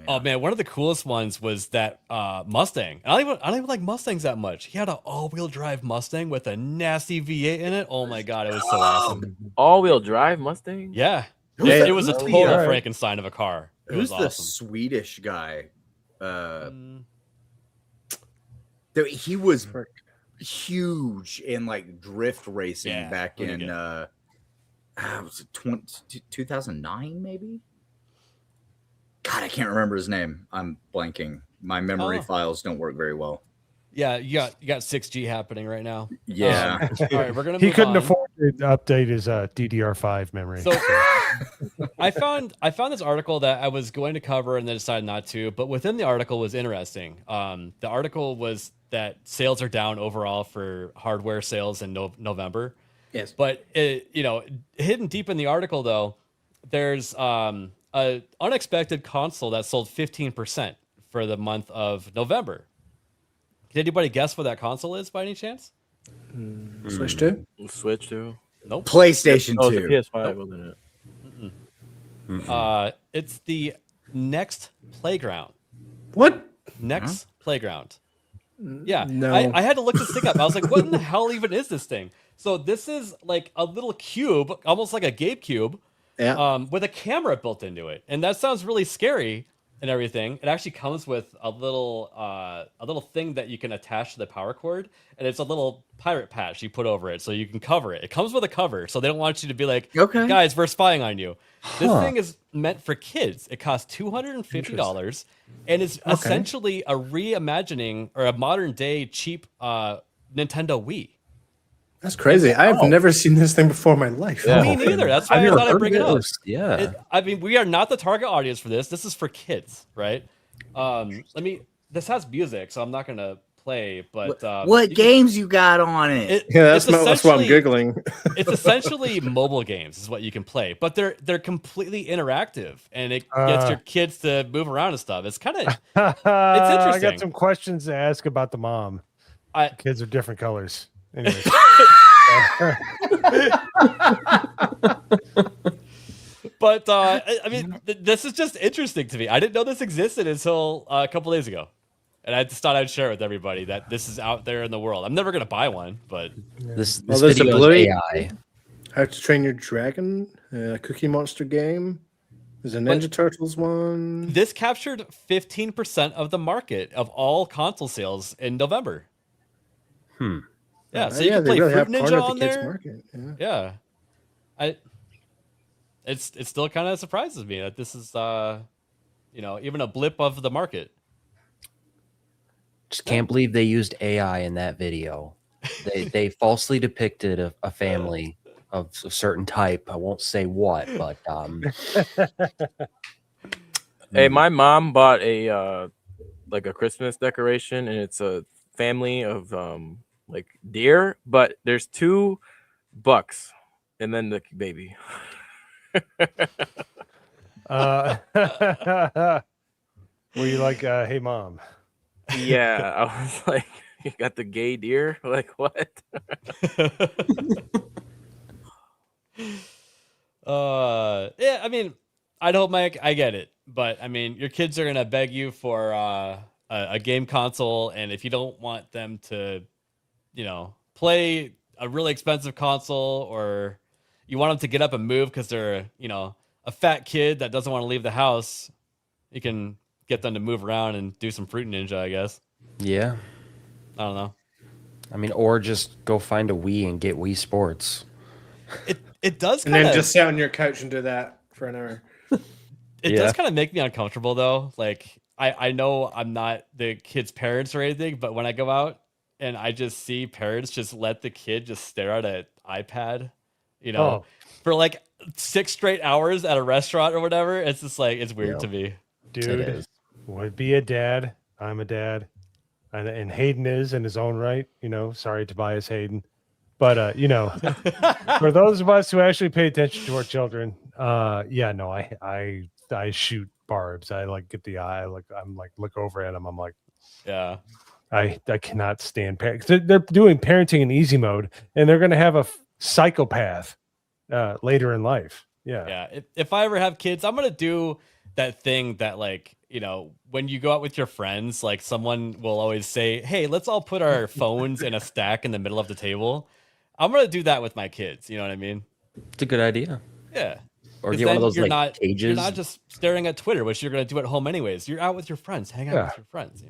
Oh man, one of the coolest ones was that Mustang. I don't even like Mustangs that much. He had an all-wheel drive Mustang with a nasty V8 in it. Oh my god, it was so awesome. All-wheel drive Mustang? Yeah. It was a total Frankenstein of a car. Who's the Swedish guy? He was huge in drift racing back in was it 2009 maybe? God, I can't remember his name. I'm blanking. My memory files don't work very well. Yeah, you got 6G happening right now. Yeah. All right, we're gonna. He move couldn't on. afford to update his DDR5 memory. So I found this article that I was going to cover and then decided not to. But within the article was interesting. The article was that sales are down overall for hardware sales in November. Yes. But hidden deep in the article though, there's a unexpected console that sold 15% for the month of November. Can anybody guess what that console is by any chance? Switch 2? Switch 2. Nope. PlayStation 2. Oh, it's a PS5, Nope. wasn't it? It's the Next Playground. What? Next Playground. Yeah. No. I had to look this thing up. I was like, what in the hell even is this thing? So this is like a little cube, almost like a Gabe cube, with a camera built into it. And that sounds really scary and everything. It actually comes with a little thing that you can attach to the power cord, and it's a little pirate patch you put over it so you can cover it. It comes with a cover, so they don't want you to be like, okay, guys, we're spying on you. This thing is meant for kids. It costs $250 and is essentially a reimagining or a modern day cheap Nintendo Wii. That's crazy. I've never seen this thing before in my life. Yeah. Me neither. That's why I thought I'd bring it up. Yeah. I mean, we are not the target audience for this. This is for kids, right? This has music, so I'm not going to play, but what games you got on it? Yeah, that's why I'm giggling. It's essentially mobile games is what you can play, but they're completely interactive, and it gets your kids to move around and stuff. It's kind of it's interesting. I got some questions to ask about the mom. Kids are different colors. Anyway. But I mean, this is just interesting to me. I didn't know this existed until a couple days ago, and I just thought I'd share with everybody that this is out there in the world. I'm never gonna buy one, but this there's video a Blue is AI. How to Train Your Dragon, a Cookie Monster game. There's a Ninja Turtles one. This captured 15% of the market of all console sales in November. Yeah, so you can play really Fruit have cornered Ninja the on kids' there. market, Yeah, it still kind of surprises me that this is even a blip of the market. Just can't believe they used AI in that video. They falsely depicted a family of a certain type. I won't say what, but Hey, my mom bought a like a Christmas decoration, and it's a family of like deer, but there's 2 bucks and then the baby. Were you like, hey mom? Yeah, I was like, you got the gay deer? Like what? Yeah, I mean, I'd hope, Mike, I get it, but I mean, your kids are gonna beg you for a game console, and if you don't want them to, play a really expensive console, or you want them to get up and move because they're, a fat kid that doesn't want to leave the house, you can get them to move around and do some Fruit Ninja, I guess. yeah. I don't know. I mean, or just go find a Wii and get Wii Sports. It does And kind then of just sit on your couch and do that for an hour. It does kind of make me uncomfortable though. Like I know I'm not the kid's parents or anything, but when I go out and I just see parents just let the kid just stare at an iPad, for like 6 straight hours at a restaurant or whatever, it's just like, it's weird to me. Dude, would be a dad. I'm a dad. And Hayden is in his own right, sorry, Tobias Hayden. But, for those of us who actually pay attention to our children, I shoot barbs. I like get the eye, look over at them. I'm like, yeah, I cannot stand parents. They're doing parenting in easy mode, and they're going to have a psychopath later in life. Yeah. If I ever have kids, I'm going to do that thing that, like, when you go out with your friends, like someone will always say, hey, let's all put our phones in a stack in the middle of the table. I'm going to do that with my kids. You know what I mean? It's a good idea. Yeah. Or get one of those you're cages. You're not just staring at Twitter, which you're going to do at home anyways. You're out with your friends. Hang out with your friends,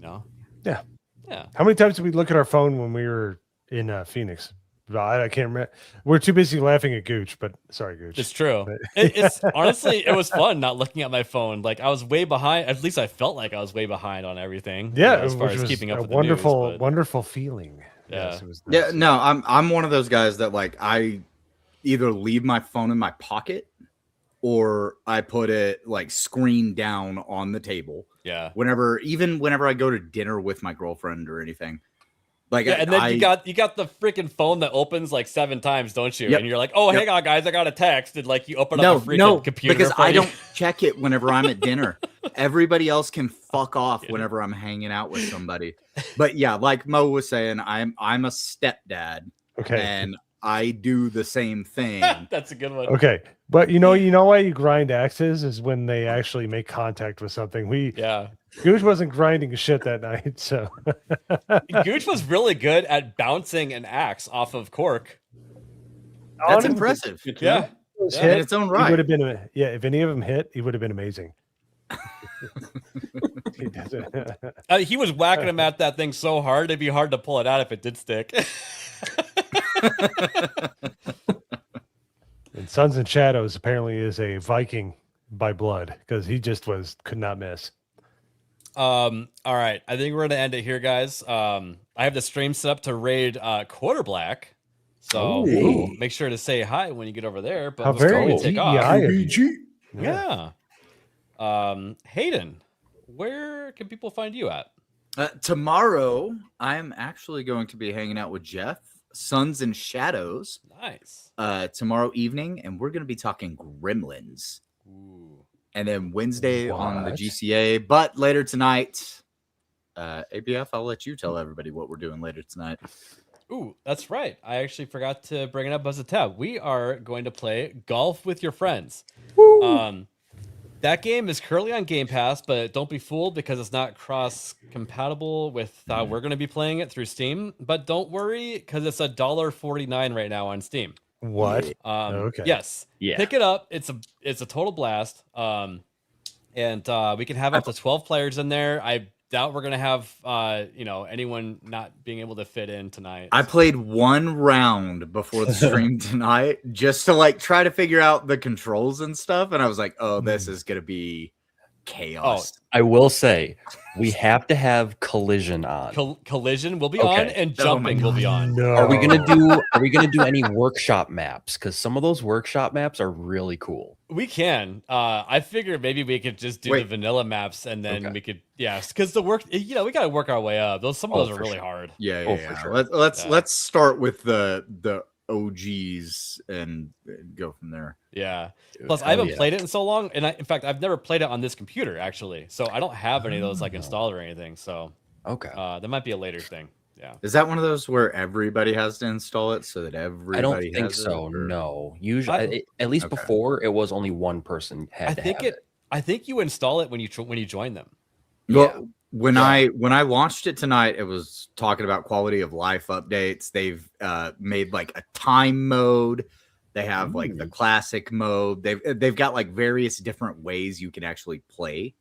Yeah. Yeah. How many times did we look at our phone when we were in Phoenix? I can't remember. We're too busy laughing at Gooch, but sorry, Gooch. It's true. It's honestly, it was fun not looking at my phone. Like I was way behind. At least I felt like I was way behind on everything. Yeah, as far which as was keeping up a with wonderful, the news, but- wonderful feeling. Yeah. Yes, it was nice. Yeah, no, I'm one of those guys that like I either leave my phone in my pocket or I put it like screen down on the table. Yeah. Even whenever I go to dinner with my girlfriend or anything. Like Yeah, and then you got the freaking phone that opens like 7 times, don't you? Yep. And you're like, oh, Yep. hang on, guys, I got a text, and like you open up the freaking computer because for I you. don't check it whenever I'm at dinner. Everybody else can fuck off whenever I'm hanging out with somebody. But yeah, like Mo was saying, I'm a stepdad. Okay. And I do the same thing. That's a good one. Okay, but you know why you grind axes is when they actually make contact with something. Gooch wasn't grinding shit that night, so Gooch was really good at bouncing an axe off of cork. That's impressive. Yeah. Hit, In its own he right. would have been if any of them hit, he would have been amazing. He was whacking him at that thing so hard, it'd be hard to pull it out if it did stick. And Sons and Shadows apparently is a Viking by blood because he just could not miss. All right, I think we're gonna end it here, guys. I have the stream set up to raid Quarter Black, so make sure to say hi when you get over there. But How let's go very and take off. DEI of you. Yeah. Hayden, where can people find you at? Tomorrow, I'm actually going to be hanging out with Jeff, Sons and Shadows. Nice. Tomorrow evening, and we're going to be talking Gremlins. Ooh. And then Wednesday on the What? GCA. But later tonight, ABF, I'll let you tell everybody what we're doing later tonight. Ooh, that's right. I actually forgot to bring it up as a tab. We are going to play Golf with Your Friends. That game is currently on Game Pass, but don't be fooled because it's not cross-compatible with we're going to be playing it through Steam. But don't worry because it's $1.49 right now on Steam. What? Okay. Yes. Yeah. Pick it up. It's a total blast. And we can have up to 12 players in there. I doubt we're gonna have anyone not being able to fit in tonight. I played one round before the stream tonight just to like try to figure out the controls and stuff, and I was like, "Oh, this is gonna be chaos." I will say, we have to have collision on. Collision will be on, and jumping will be on. No. Are we gonna do any workshop maps? Because some of those workshop maps are really cool. We can. I figured maybe we could just do the vanilla maps, and then we could, because the work. We got to work our way up. Some of those are really hard. Yeah. For sure. Let's start with the OGs and go from there. Yeah. Plus, I haven't played it in so long, and in fact, I've never played it on this computer actually, so I don't have any of those like installed or anything. So that might be a later thing. Yeah. Is that one of those where everybody has to install it so that everybody? I don't think has so. It, or... No. Usually, at least before, it was only one person had to have it. I think you install it when you join them. Well, when I launched it tonight, it was talking about quality of life updates. They've made like a time mode. They have like the classic mode. They've got like various different ways you can actually play.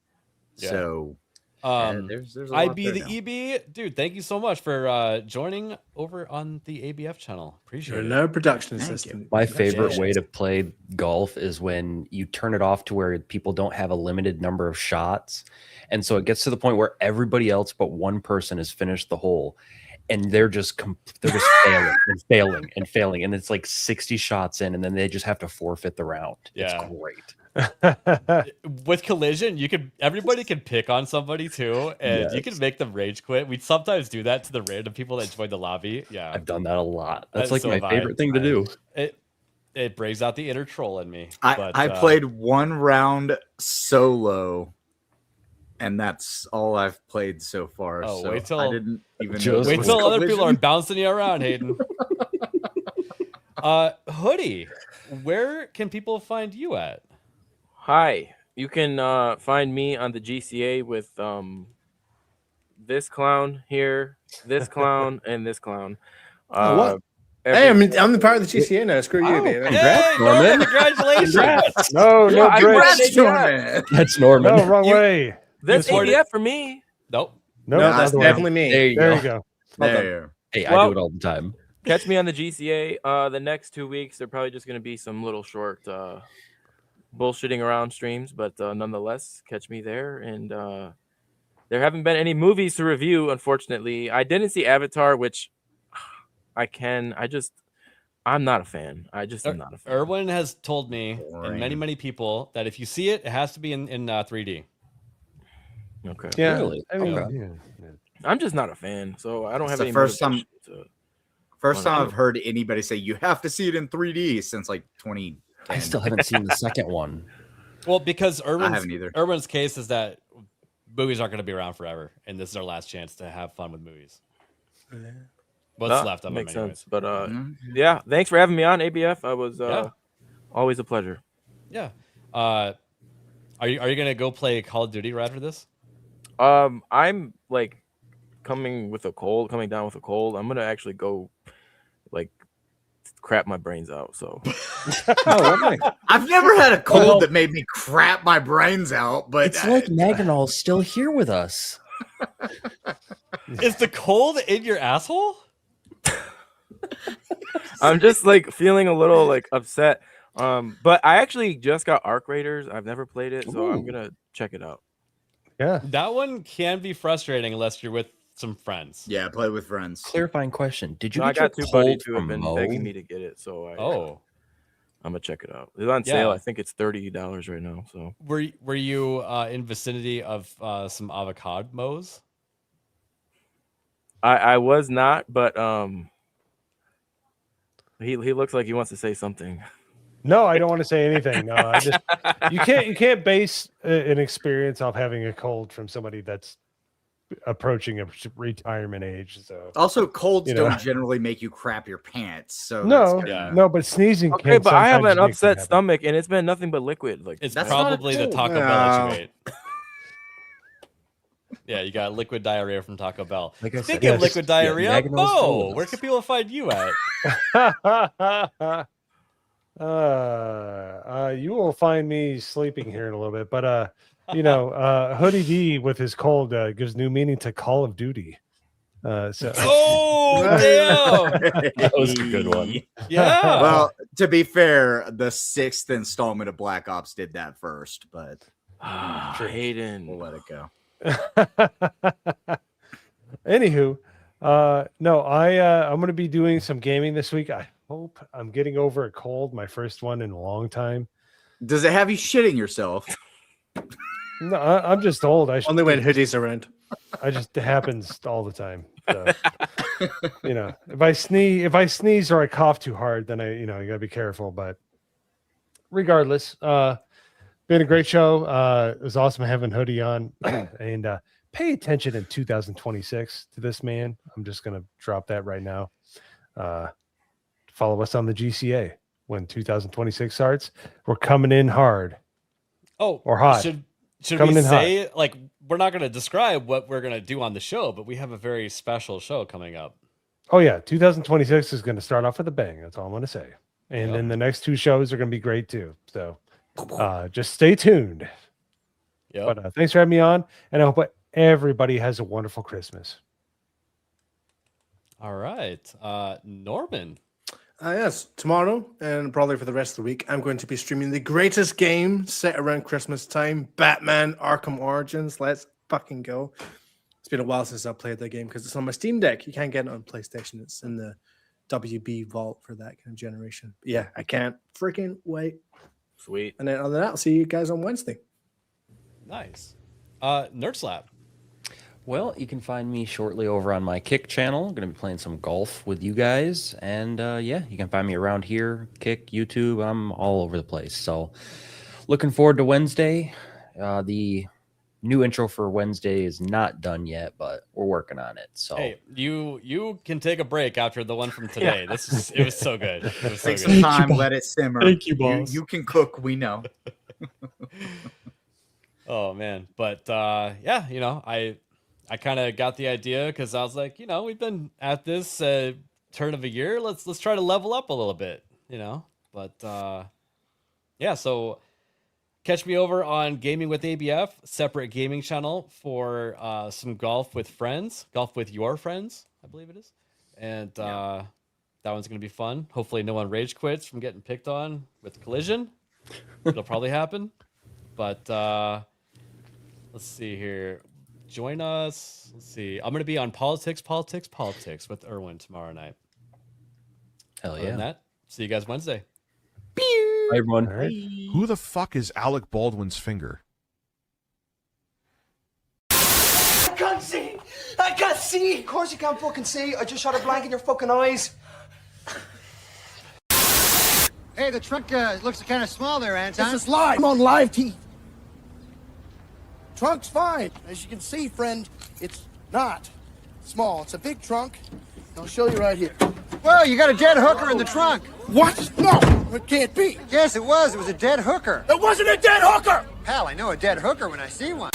Yeah. So there's a lot IB there the now. EB, dude. Thank you so much for joining over on the ABF channel. Appreciate it. No production assistant. My favorite way to play golf is when you turn it off to where people don't have a limited number of shots. And so it gets to the point where everybody else but one person has finished the hole. And they're just failing and failing. And it's like 60 shots in, and then they just have to forfeit the round. Yeah. It's great. With collision, everybody can pick on somebody too, and you can make them rage quit. We sometimes do that to the random people that join the lobby. Yeah, I've done that a lot. That's like so my favorite thing to do. It brings out the inner troll in me. I played one round solo, and that's all I've played so far. Oh, so wait till I didn't even know wait this till was other people are collision. bouncing you around, Hayden. Hoodie, where can people find you at? Hi, you can find me on the GCA with this clown here, this clown, and this clown. What? Hey, I'm the part of the GCA now. Screw you, baby. Congrats, Norman. Congratulations. Congrats. No, Yeah, Brits. Norman. That's Norman. No, wrong way. That's ABF for me. Nope. No, that's other way. definitely me. There you There go. you go. There. Hey, I Well- do it all the time. catch me on the GCA. The next 2 weeks, they're probably just going to be some little short bullshitting around streams, but nonetheless, catch me there. And there haven't been any movies to review, unfortunately. I didn't see Avatar, which I'm not a fan. I just am not a fan. Erwin has told me and many people that if you see it, it has to be in 3D. Okay. Yeah. Really? I mean, Okay. yeah. I'm just not a fan, so I don't It's have the any first time motivation First Well, time I've heard anybody say you have to see it in 3D since like 2010. I still haven't seen the second one. Well, because haven't either. Erwin's case is that movies aren't going to be around forever, and this is our last chance to have fun with movies. What's left of them, makes anyways. sense. But yeah, thanks for having me on, ABF. I was always a pleasure. Yeah. Are you gonna go play Call of Duty right after this? I'm like coming down with a cold. I'm gonna actually go like crap my brains out. So I've never had a cold that made me crap my brains out, but It's like Maginal's still here with us. Is the cold in your asshole? I'm just like feeling a little like upset. But I actually just got Arc Raiders. I've never played it, so I'm gonna check it out. Yeah, that one can be frustrating unless you're with some friends. Yeah, play with friends. Clarifying question: did you No, I get your got two buddies cold who have from been Mo? begging me to get it, so I'm gonna check it out. It's on Yeah. sale. I think it's $30 right now. So Were you in vicinity of some avocados? I was not, but he looks like he wants to say something. No, I don't want to say anything. No, I just you can't base an experience off having a cold from somebody that's approaching a retirement age. So also colds you know. don't generally make you crap your pants. So No, that's kinda- no, but sneezing. Okay, can but I have sometimes an make upset that happen. stomach, and it's been nothing but liquid. Like It's That's not a probably the cold. Taco Bell that you ate. Yeah, you got liquid diarrhea from Taco Bell. Like I said, Speaking of yes. liquid diarrhea, Yeah, Maginal's still Mo, with where us. can people find you at? You will find me sleeping here in a little bit, but Hoodie D with his cold gives new meaning to Call of Duty. So Oh, damn! That was a good one. Yeah. Well, to be fair, the 6th installment of Black Ops did that first, but Hayden, we'll let it go. Anywho, no, I'm going to be doing some gaming this week. I hope I'm getting over a cold, my first one in a long time. Does it have you shitting yourself? No, I'm just old. Only when Hoodie's around. It happens all the time. So, if I sneeze or I cough too hard, then you gotta be careful. But regardless, been a great show. It was awesome having Hoodie on, and pay attention in 2026 to this man. I'm just gonna drop that right now. Follow us on the GCA when 2026 starts. We're coming in hard. Oh, or hot. Should Coming we in say like we're not going to describe what we're going to do on the show, but we have a very special show coming up. Oh yeah, 2026 is going to start off with a bang. That's all I'm going to say. And then the next 2 shows are going to be great too. So just stay tuned. Yeah. But thanks for having me on, and I hope everybody has a wonderful Christmas. All right, Norman. Yes, tomorrow and probably for the rest of the week, I'm going to be streaming the greatest game set around Christmas time, Batman Arkham Origins. Let's fucking go. It's been a while since I've played that game because it's on my Steam Deck. You can't get it on PlayStation. It's in the WB vault for that kind of generation. But yeah, I can't freaking wait. Sweet. And then other than that, I'll see you guys on Wednesday. Nice. Nerd Slap. Well, you can find me shortly over on my Kick channel. I'm going to be playing some golf with you guys. And yeah, you can find me around here, Kick, YouTube. I'm all over the place. So looking forward to Wednesday. The new intro for Wednesday is not done yet, but we're working on it. So Hey, you can take a break after the one from today. It was so good. It was so Take good. some time, let it simmer. Thank you, boss. You can cook, we know. Oh man, but yeah, I kind of got the idea because I was like, we've been at this turn of a year. Let's try to level up a little bit, But yeah, so catch me over on Gaming with ABF, separate gaming channel for some golf with friends, golf with your friends, I believe it is. And that one's going to be fun. Hopefully no one rage quits from getting picked on with Collision. It'll probably happen. But let's see here. Join us. Let's see. I'm going to be on Politics with Erwin tomorrow night. Hell Other yeah. than that, see you guys Wednesday. Bye, everyone. Who the fuck is Alec Baldwin's finger? I can't see! I can't see! Of course you can't fucking see. I just shot a blank in your fucking eyes. Hey, the trunk looks kind of small there, Anton. This is live. I'm on live TV. Trunk's fine. As you can see, friend, it's not small. It's a big trunk. I'll show you right here. Well, you got a dead hooker in the trunk. What? No, it can't be. Yes, it was. It was a dead hooker. It wasn't a dead hooker! Pal, I know a dead hooker when I see one.